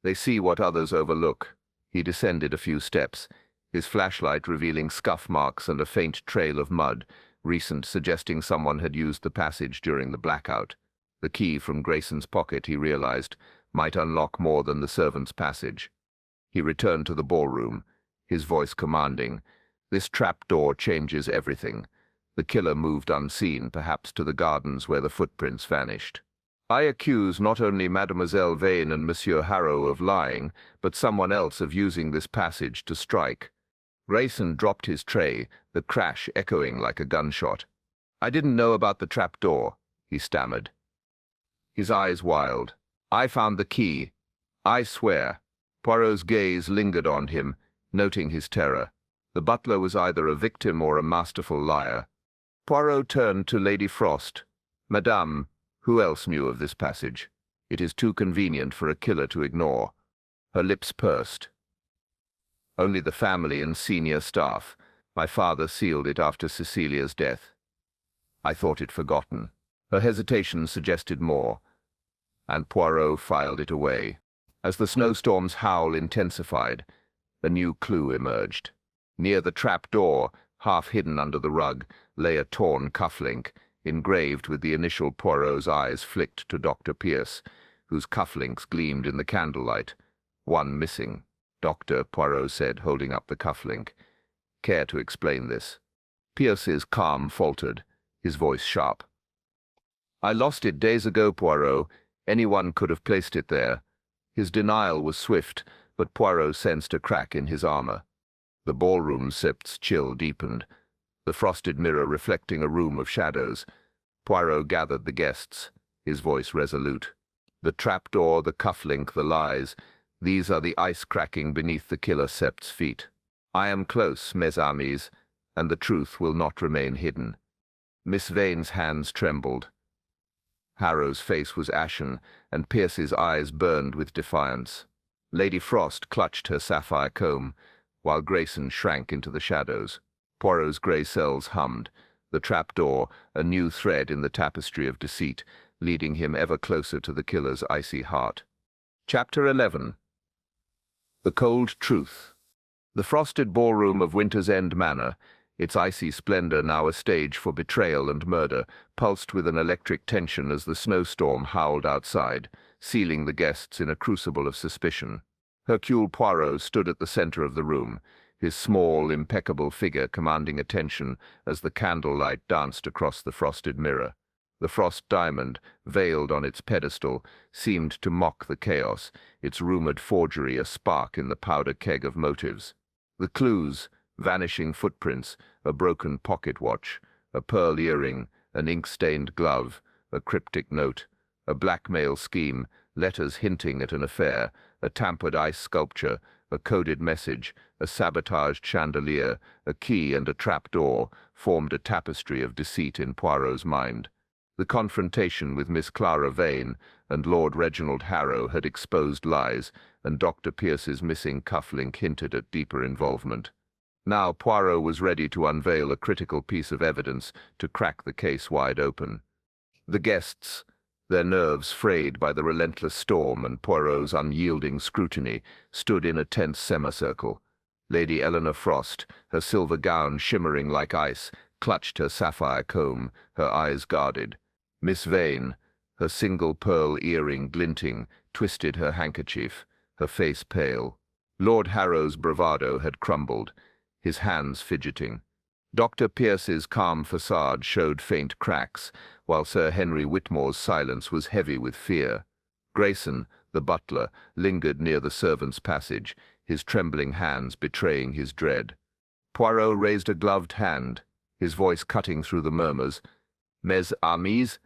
They see what others overlook." He descended a few steps, his flashlight revealing scuff marks and a faint trail of mud, recent, suggesting someone had used the passage during the blackout. The key from Grayson's pocket, he realized, might unlock more than the servants' passage. He returned to the ballroom, his voice commanding. "This trapdoor changes everything." The killer moved unseen, perhaps to the gardens where the footprints vanished. "I accuse not only Mademoiselle Vane and Monsieur Harrow of lying, but someone else of using this passage to strike." Grayson dropped his tray, the crash echoing like a gunshot. "I didn't know about the trapdoor," he stammered. His eyes wild. "I found the key. I swear." Poirot's gaze lingered on him, noting his terror. The butler was either a victim or a masterful liar. Poirot turned to Lady Frost. "Madame, who else knew of this passage? It is too convenient for a killer to ignore." Her lips pursed. "Only the family and senior staff. My father sealed it after Cecilia's death. I thought it forgotten." Her hesitation suggested more, and Poirot filed it away. As the snowstorm's howl intensified, a new clue emerged. Near the trap door, half hidden under the rug, lay a torn cufflink, engraved with the initial. Poirot's eyes flicked to Dr. Pierce, whose cufflinks gleamed in the candlelight. "One missing." "Doctor," Poirot said, holding up the cufflink. "Care to explain this?" Pierce's calm faltered, his voice sharp. "I lost it days ago, Poirot. Anyone could have placed it there." His denial was swift, but Poirot sensed a crack in his armor. The ballroom sip's chill deepened, the frosted mirror reflecting a room of shadows. Poirot gathered the guests, his voice resolute. "The trapdoor, the cufflink, the lies, these are the ice cracking beneath the killer sept's feet. I am close, mes amis, and the truth will not remain hidden." Miss Vane's hands trembled. Harrow's face was ashen, and Pierce's eyes burned with defiance. Lady Frost clutched her sapphire comb, while Grayson shrank into the shadows. Poirot's grey cells hummed, the trapdoor, a new thread in the tapestry of deceit, leading him ever closer to the killer's icy heart. Chapter 11. The Cold Truth. The frosted ballroom of Winter's End Manor, its icy splendor now a stage for betrayal and murder, pulsed with an electric tension as the snowstorm howled outside, sealing the guests in a crucible of suspicion. Hercule Poirot stood at the center of the room, his small, impeccable figure commanding attention as the candlelight danced across the frosted mirror. The frost diamond, veiled on its pedestal, seemed to mock the chaos, its rumored forgery a spark in the powder keg of motives. The clues, vanishing footprints, a broken pocket watch, a pearl earring, an ink-stained glove, a cryptic note, a blackmail scheme, letters hinting at an affair, a tampered ice sculpture, a coded message, a sabotaged chandelier, a key and a trap-door, formed a tapestry of deceit in Poirot's mind. The confrontation with Miss Clara Vane and Lord Reginald Harrow had exposed lies, and Dr. Pierce's missing cufflink hinted at deeper involvement. Now Poirot was ready to unveil a critical piece of evidence to crack the case wide open. The guests, their nerves frayed by the relentless storm and Poirot's unyielding scrutiny, stood in a tense semicircle. Lady Eleanor Frost, her silver gown shimmering like ice, clutched her sapphire comb, her eyes guarded. Miss Vane, her single pearl earring glinting, twisted her handkerchief, her face pale. Lord Harrow's bravado had crumbled, his hands fidgeting. Dr. Pierce's calm facade showed faint cracks, while Sir Henry Whitmore's silence was heavy with fear. Grayson, the butler, lingered near the servants' passage, his trembling hands betraying his dread. Poirot raised a gloved hand, his voice cutting through the murmurs. "Mes amis,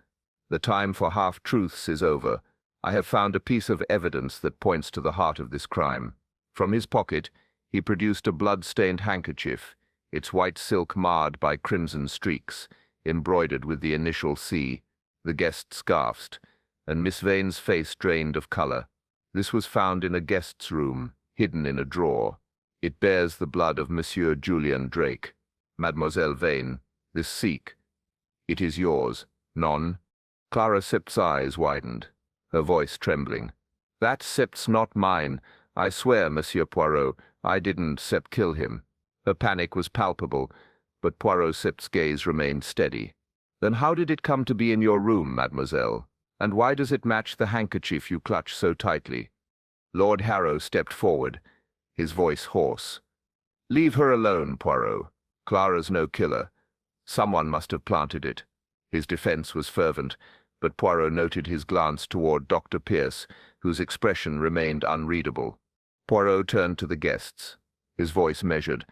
the time for half-truths is over. I have found a piece of evidence that points to the heart of this crime." From his pocket, he produced a blood-stained handkerchief, its white silk marred by crimson streaks, embroidered with the initial C. The guests gasped, and Miss Vane's face drained of color. This was found in a guest's room, hidden in a drawer. It bears the blood of Monsieur Julian Drake. Mademoiselle Vane, this Sikh. It is yours, non? Clara Sipt's eyes widened, her voice trembling. That Sipt's not mine. I swear, Monsieur Poirot, I didn't Sipt kill him. Her panic was palpable, but Poirot Sipt's gaze remained steady. Then how did it come to be in your room, mademoiselle? And why does it match the handkerchief you clutch so tightly? Lord Harrow stepped forward, his voice hoarse. Leave her alone, Poirot. Clara's no killer. Someone must have planted it. His defense was fervent, but Poirot noted his glance toward Dr. Pierce, whose expression remained unreadable. Poirot turned to the guests, his voice measured,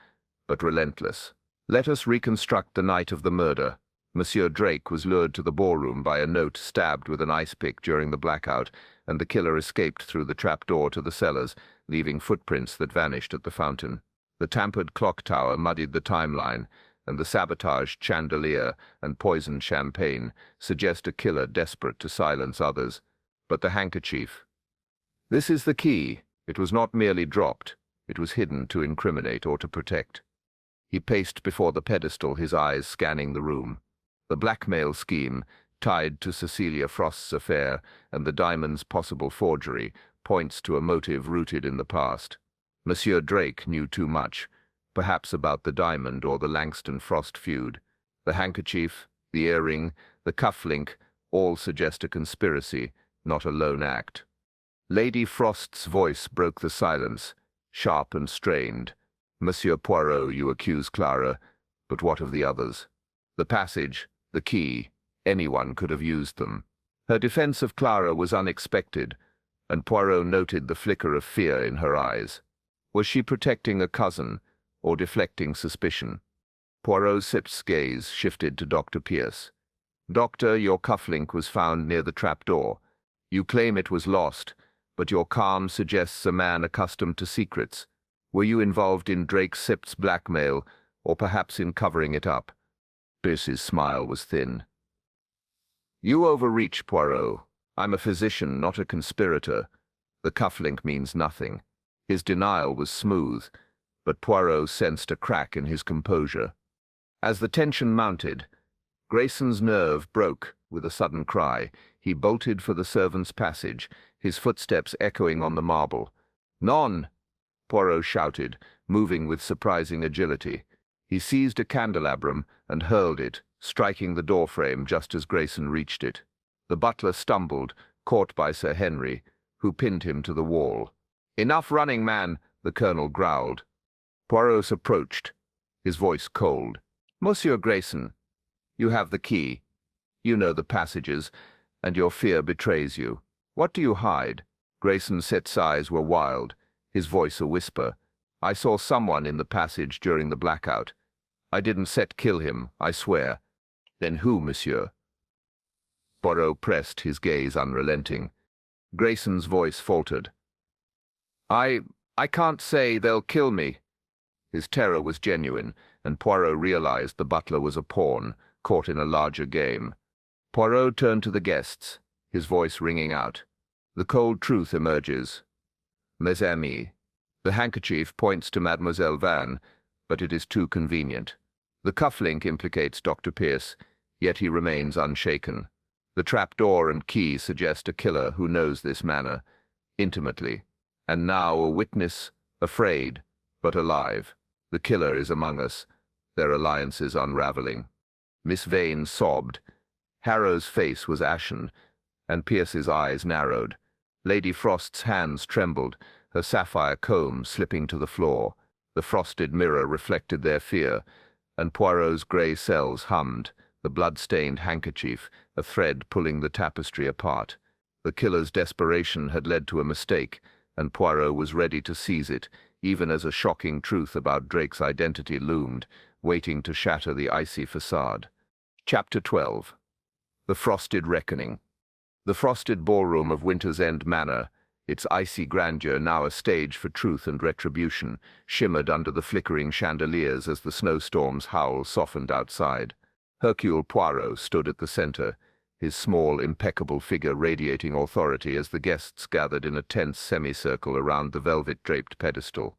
but relentless. Let us reconstruct the night of the murder. Monsieur Drake was lured to the ballroom by a note stabbed with an ice pick during the blackout, and the killer escaped through the trapdoor to the cellars, leaving footprints that vanished at the fountain. The tampered clock tower muddied the timeline, and the sabotaged chandelier and poisoned champagne suggest a killer desperate to silence others. But the handkerchief. This is the key. It was not merely dropped. It was hidden to incriminate or to protect. He paced before the pedestal, his eyes scanning the room. The blackmail scheme, tied to Cecilia Frost's affair and the diamond's possible forgery, points to a motive rooted in the past. Monsieur Drake knew too much, perhaps about the diamond or the Langston Frost feud. The handkerchief, the earring, the cufflink, all suggest a conspiracy, not a lone act. Lady Frost's voice broke the silence, sharp and strained. Monsieur Poirot, you accuse Clara, but what of the others? The passage, the key, anyone could have used them. Her defense of Clara was unexpected, and Poirot noted the flicker of fear in her eyes. Was she protecting a cousin, or deflecting suspicion? Poirot Sipt's gaze shifted to Dr. Pierce. Doctor, your cufflink was found near the trapdoor. You claim it was lost, but your calm suggests a man accustomed to secrets. Were you involved in Drake Sipt's blackmail, or perhaps in covering it up? Pierce's smile was thin. You overreach, Poirot. I'm a physician, not a conspirator. The cufflink means nothing. His denial was smooth, but Poirot sensed a crack in his composure. As the tension mounted, Grayson's nerve broke with a sudden cry. He bolted for the servants' passage, his footsteps echoing on the marble. Non! Poirot shouted, moving with surprising agility. He seized a candelabrum and hurled it, striking the doorframe just as Grayson reached it. The butler stumbled, caught by Sir Henry, who pinned him to the wall. Enough running, man, the colonel growled. Poirot approached, his voice cold. Monsieur Grayson, you have the key. You know the passages, and your fear betrays you. What do you hide? Grayson Sipt's eyes were wild, his voice a whisper. I saw someone in the passage during the blackout. I didn't kill him, I swear. Then who, monsieur? Poirot pressed, his gaze unrelenting. Grayson's voice faltered. I can't say. They'll kill me. His terror was genuine, and Poirot realized the butler was a pawn, caught in a larger game. Poirot turned to the guests, his voice ringing out. The cold truth emerges. Mes amis. The handkerchief points to Mademoiselle Vane, but it is too convenient. The cufflink implicates Dr. Pierce, yet he remains unshaken. The trapdoor and key suggest a killer who knows this manor, intimately. And now a witness, afraid, but alive. The killer is among us, their alliances unraveling. Miss Vane sobbed. Harrow's face was ashen, and Pierce's eyes narrowed. Lady Frost's hands trembled, her sapphire comb slipping to the floor. The frosted mirror reflected their fear, and Poirot's grey cells hummed, the blood-stained handkerchief, a thread pulling the tapestry apart. The killer's desperation had led to a mistake, and Poirot was ready to seize it, even as a shocking truth about Drake's identity loomed, waiting to shatter the icy facade. Chapter 12. The Frosted Reckoning. The frosted ballroom of Winter's End Manor, its icy grandeur now a stage for truth and retribution, shimmered under the flickering chandeliers as the snowstorm's howl softened outside. Hercule Poirot stood at the center, his small, impeccable figure radiating authority as the guests gathered in a tense semicircle around the velvet-draped pedestal.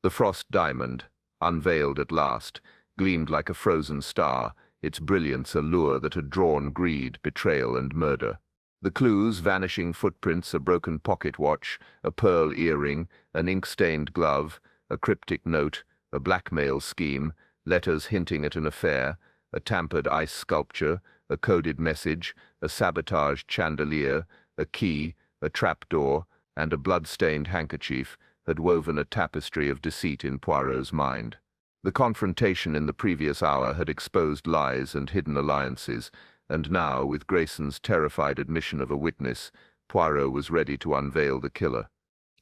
The frost diamond, unveiled at last, gleamed like a frozen star, its brilliance a lure that had drawn greed, betrayal, and murder. The clues, vanishing footprints, a broken pocket watch, a pearl earring, an ink-stained glove, a cryptic note, a blackmail scheme, letters hinting at an affair, a tampered ice sculpture, a coded message, a sabotaged chandelier, a key, a trapdoor, and a blood-stained handkerchief, had woven a tapestry of deceit in Poirot's mind. The confrontation in the previous hour had exposed lies and hidden alliances, and now, with Grayson's terrified admission of a witness, Poirot was ready to unveil the killer.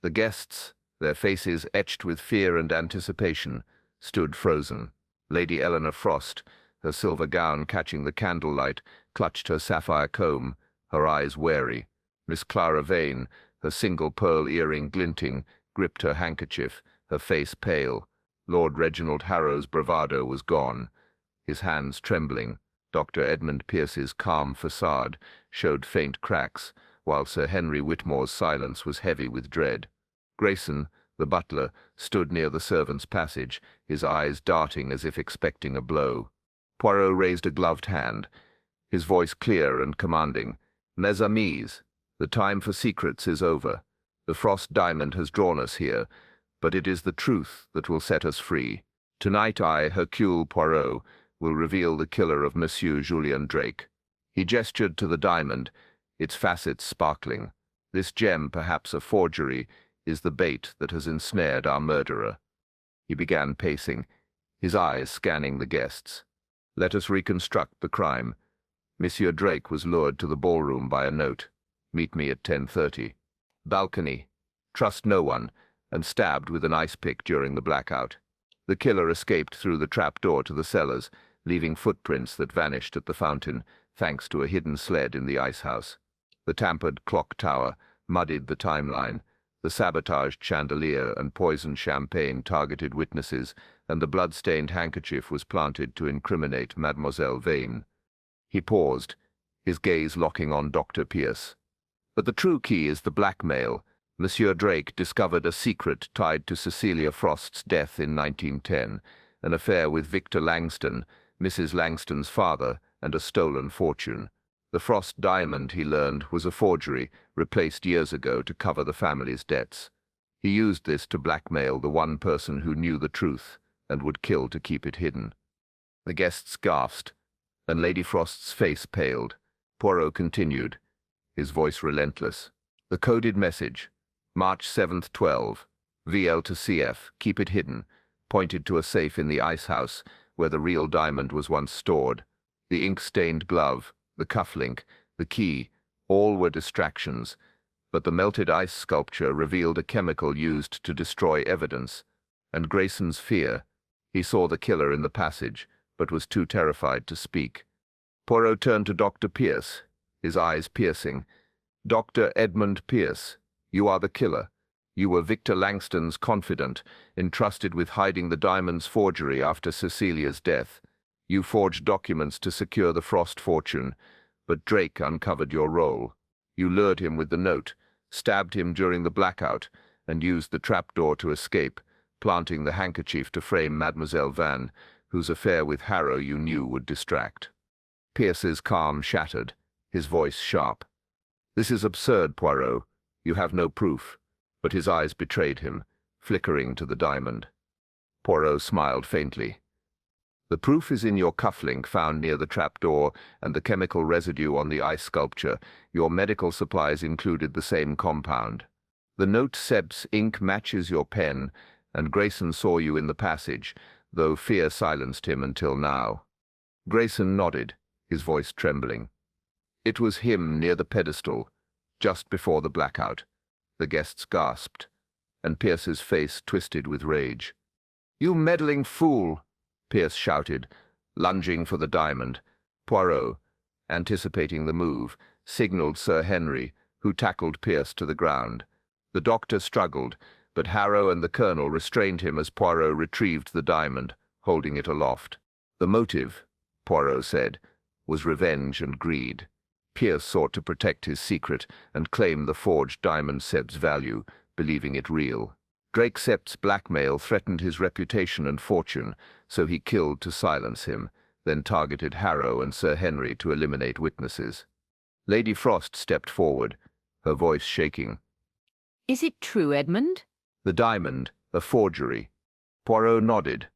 The guests, their faces etched with fear and anticipation, stood frozen. Lady Eleanor Frost, her silver gown catching the candlelight, clutched her sapphire comb, her eyes wary. Miss Clara Vane, her single pearl earring glinting, gripped her handkerchief, her face pale. Lord Reginald Harrow's bravado was gone, his hands trembling. Dr. Edmund Pierce's calm facade showed faint cracks, while Sir Henry Whitmore's silence was heavy with dread. Grayson, the butler, stood near the servants' passage, his eyes darting as if expecting a blow. Poirot raised a gloved hand, his voice clear and commanding. "Mes amis, the time for secrets is over. The frost diamond has drawn us here, but it is the truth that will set us free. Tonight I, Hercule Poirot, will reveal the killer of Monsieur Julien Drake." He gestured to the diamond, its facets sparkling. "This gem, perhaps a forgery, is the bait that has ensnared our murderer." He began pacing, his eyes scanning the guests. "Let us reconstruct the crime. Monsieur Drake was lured to the ballroom by a note. Meet me at 10:30. Balcony. Trust no one, and stabbed with an ice pick during the blackout. The killer escaped through the trapdoor to the cellars, leaving footprints that vanished at the fountain, thanks to a hidden sled in the ice house. The tampered clock tower muddied the timeline. The sabotaged chandelier and poisoned champagne targeted witnesses, and the blood-stained handkerchief was planted to incriminate Mademoiselle Vane. He paused, his gaze locking on Dr. Pierce. "But the true key is the blackmail. Monsieur Drake discovered a secret tied to Cecilia Frost's death in 1910, an affair with Victor Langston, Mrs. Langston's father, and a stolen fortune. The Frost diamond, he learned, was a forgery, replaced years ago to cover the family's debts. He used this to blackmail the one person who knew the truth and would kill to keep it hidden." The guests gasped, and Lady Frost's face paled. Poirot continued, his voice relentless. "The coded message, March 7th, 12, VL to CF, keep it hidden, pointed to a safe in the ice house where the real diamond was once stored. The ink-stained glove, the cufflink, the key, all were distractions, but the melted ice sculpture revealed a chemical used to destroy evidence. And Grayson's fear. He saw the killer in the passage, but was too terrified to speak." Poirot turned to Dr. Pierce, his eyes piercing. "Dr. Edmund Pierce, you are the killer. You were Victor Langston's confidant, entrusted with hiding the diamond's forgery after Cecilia's death. You forged documents to secure the Frost fortune, but Drake uncovered your role. You lured him with the note, stabbed him during the blackout, and used the trapdoor to escape, planting the handkerchief to frame Mademoiselle Vane, whose affair with Harrow you knew would distract." Pierce's calm shattered, his voice sharp. "This is absurd, Poirot. You have no proof." But his eyes betrayed him, flickering to the diamond. Poirot smiled faintly. "The proof is in your cufflink found near the trapdoor and the chemical residue on the ice sculpture. Your medical supplies included the same compound. The note Seb's ink matches your pen, and Grayson saw you in the passage, though fear silenced him until now." Grayson nodded, his voice trembling. "It was him near the pedestal, just before the blackout." The guests gasped, and Pierce's face twisted with rage. "You meddling fool!" Pierce shouted, lunging for the diamond. Poirot, anticipating the move, signaled Sir Henry, who tackled Pierce to the ground. The doctor struggled, but Harrow and the colonel restrained him as Poirot retrieved the diamond, holding it aloft. "The motive," Poirot said, "was revenge and greed. Pierce sought to protect his secret and claim the forged diamond Seb's value, believing it real. Drake Sept's blackmail threatened his reputation and fortune, so he killed to silence him, then targeted Harrow and Sir Henry to eliminate witnesses. Lady Frost stepped forward, her voice shaking. "Is it true, Edmund?" "The diamond, a forgery." Poirot nodded.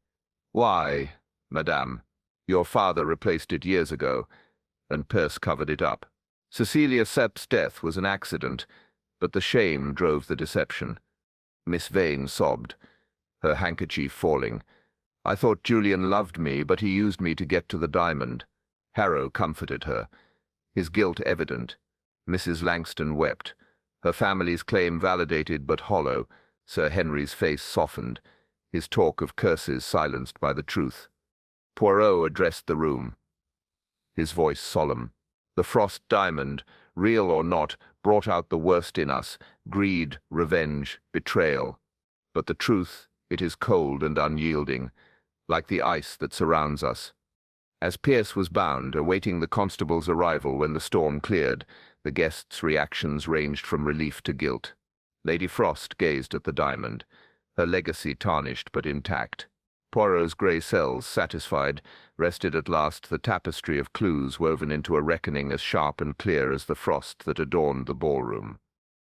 "Why, madame, your father replaced it years ago, and Perce covered it up. Cecilia Sept's death was an accident, but the shame drove the deception." Miss Vane sobbed, her handkerchief falling. "I thought Julian loved me, but he used me to get to the diamond." Harrow comforted her, his guilt evident. Mrs. Langston wept, her family's claim validated but hollow. Sir Henry's face softened, his talk of curses silenced by the truth. Poirot addressed the room, his voice solemn. "The Frost diamond, real or not, brought out the worst in us: greed, revenge, betrayal. But the truth, it is cold and unyielding, like the ice that surrounds us." As Pierce was bound, awaiting the constable's arrival when the storm cleared, the guests' reactions ranged from relief to guilt. Lady Frost gazed at the diamond, her legacy tarnished but intact. Poirot's grey cells, satisfied, rested at last the tapestry of clues woven into a reckoning as sharp and clear as the frost that adorned the ballroom.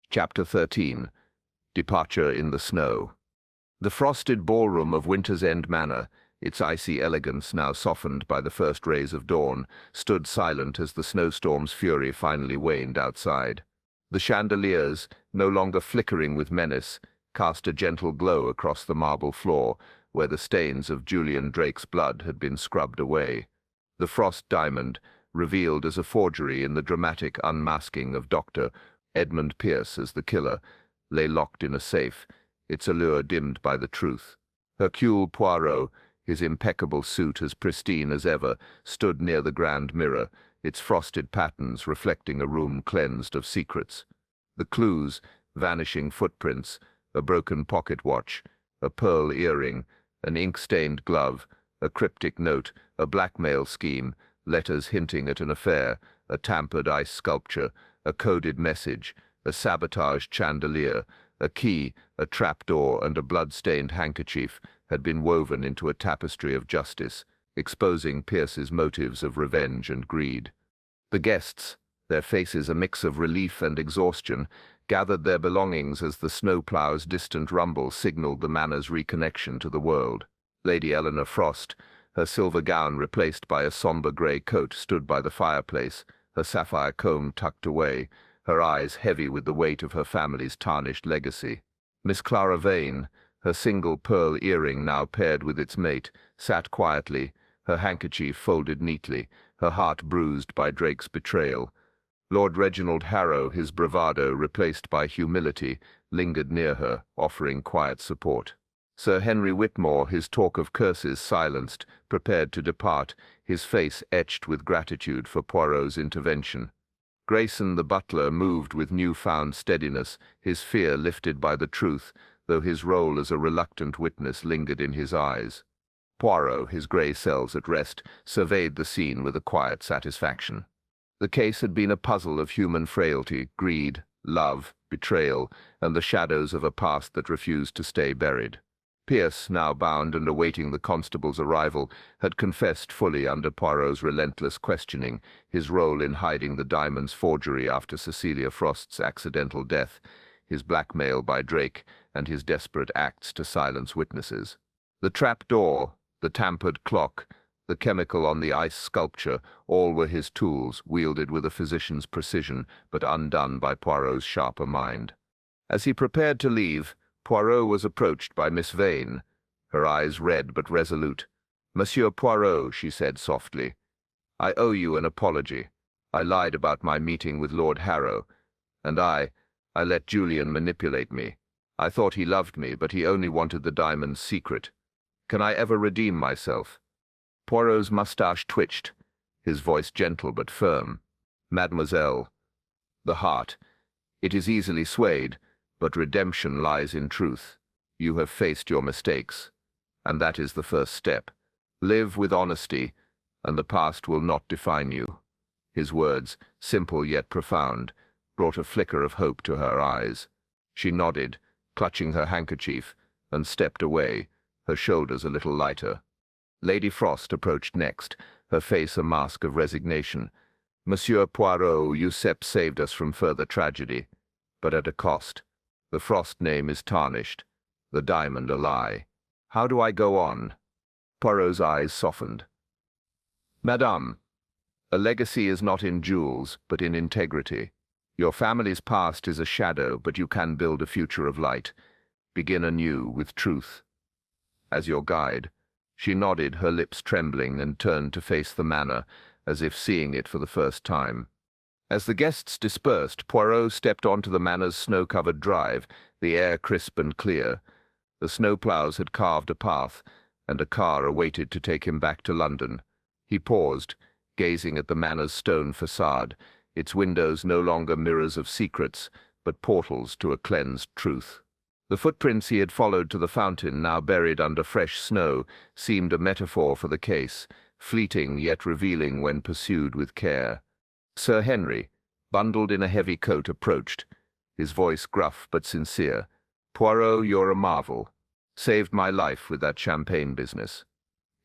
Chapter 13. Departure in the Snow. The frosted ballroom of Winter's End Manor, its icy elegance now softened by the first rays of dawn, stood silent as the snowstorm's fury finally waned outside. The chandeliers, no longer flickering with menace, cast a gentle glow across the marble floor, where the stains of Julian Drake's blood had been scrubbed away. The Frost diamond, revealed as a forgery in the dramatic unmasking of Dr. Edmund Pierce as the killer, lay locked in a safe, its allure dimmed by the truth. Hercule Poirot, his impeccable suit as pristine as ever, stood near the grand mirror, its frosted patterns reflecting a room cleansed of secrets. The clues, vanishing footprints, a broken pocket watch, a pearl earring, an ink-stained glove, a cryptic note, a blackmail scheme, letters hinting at an affair, a tampered ice sculpture, a coded message, a sabotaged chandelier, a key, a trapdoor, and a blood-stained handkerchief had been woven into a tapestry of justice, exposing Pierce's motives of revenge and greed. The guests, their faces a mix of relief and exhaustion, gathered their belongings as the snowplow's distant rumble signaled the manor's reconnection to the world. Lady Eleanor Frost, her silver gown replaced by a sombre grey coat, stood by the fireplace, her sapphire comb tucked away, her eyes heavy with the weight of her family's tarnished legacy. Miss Clara Vane, her single pearl earring now paired with its mate, sat quietly, her handkerchief folded neatly, her heart bruised by Drake's betrayal. Lord Reginald Harrow, his bravado replaced by humility, lingered near her, offering quiet support. Sir Henry Whitmore, his talk of curses silenced, prepared to depart, his face etched with gratitude for Poirot's intervention. Grayson the butler moved with new-found steadiness, his fear lifted by the truth, though his role as a reluctant witness lingered in his eyes. Poirot, his grey cells at rest, surveyed the scene with a quiet satisfaction. The case had been a puzzle of human frailty, greed, love, betrayal, and the shadows of a past that refused to stay buried. Pierce, now bound and awaiting the constable's arrival, had confessed fully under Poirot's relentless questioning, his role in hiding the diamond's forgery after Cecilia Frost's accidental death, his blackmail by Drake, and his desperate acts to silence witnesses. The trap-door, the tampered clock, the chemical on the ice sculpture, all were his tools, wielded with a physician's precision, but undone by Poirot's sharper mind. As he prepared to leave, Poirot was approached by Miss Vane, her eyes red but resolute. "Monsieur Poirot," she said softly, "I owe you an apology. I lied about my meeting with Lord Harrow, and I let Julian manipulate me. I thought he loved me, but he only wanted the diamond's secret. Can I ever redeem myself?" Poirot's moustache twitched, his voice gentle but firm. "Mademoiselle, the heart, it is easily swayed, but redemption lies in truth. You have faced your mistakes, and that is the first step. Live with honesty, and the past will not define you." His words, simple yet profound, brought a flicker of hope to her eyes. She nodded, clutching her handkerchief, and stepped away, her shoulders a little lighter. Lady Frost approached next, her face a mask of resignation. Monsieur Poirot, Giuseppe saved us from further tragedy, but at a cost. The Frost name is tarnished, the diamond a lie. How do I go on? Poirot's eyes softened. Madame, a legacy is not in jewels, but in integrity. Your family's past is a shadow, but you can build a future of light. Begin anew with truth. As your guide, she nodded, her lips trembling, and turned to face the manor, as if seeing it for the first time. As the guests dispersed, Poirot stepped onto the manor's snow-covered drive, the air crisp and clear. The snowplows had carved a path, and a car awaited to take him back to London. He paused, gazing at the manor's stone facade, its windows no longer mirrors of secrets, but portals to a cleansed truth. The footprints he had followed to the fountain, now buried under fresh snow, seemed a metaphor for the case, fleeting yet revealing when pursued with care. Sir Henry, bundled in a heavy coat, approached, his voice gruff but sincere. "Poirot, you're a marvel. Saved my life with that champagne business.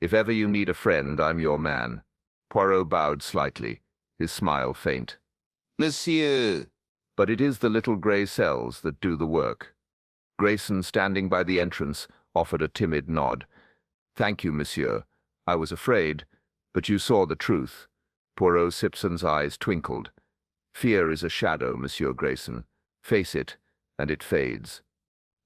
If ever you need a friend, I'm your man." Poirot bowed slightly, his smile faint. "Monsieur." "But it is the little grey cells that do the work." Grayson, standing by the entrance, offered a timid nod. "Thank you, monsieur. I was afraid, but you saw the truth." Poirot Simpson's eyes twinkled. "Fear is a shadow, Monsieur Grayson. Face it, and it fades."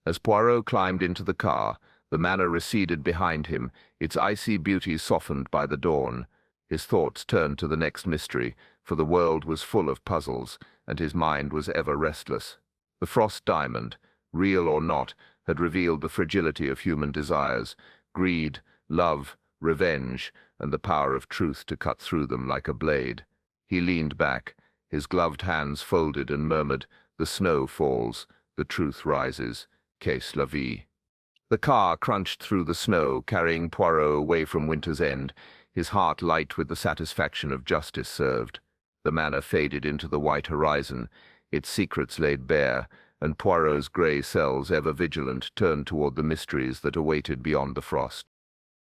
As Poirot climbed into the car, the manor receded behind him, its icy beauty softened by the dawn. His thoughts turned to the next mystery, for the world was full of puzzles, and his mind was ever restless. The Frost diamond, real or not, had revealed the fragility of human desires, greed, love, revenge, and the power of truth to cut through them like a blade. He leaned back, his gloved hands folded, and murmured, "The snow falls, the truth rises, qu'est la vie." The car crunched through the snow, carrying Poirot away from Winter's End, his heart light with the satisfaction of justice served. The manor faded into the white horizon, its secrets laid bare, and Poirot's grey cells, ever vigilant, turned toward the mysteries that awaited beyond the frost.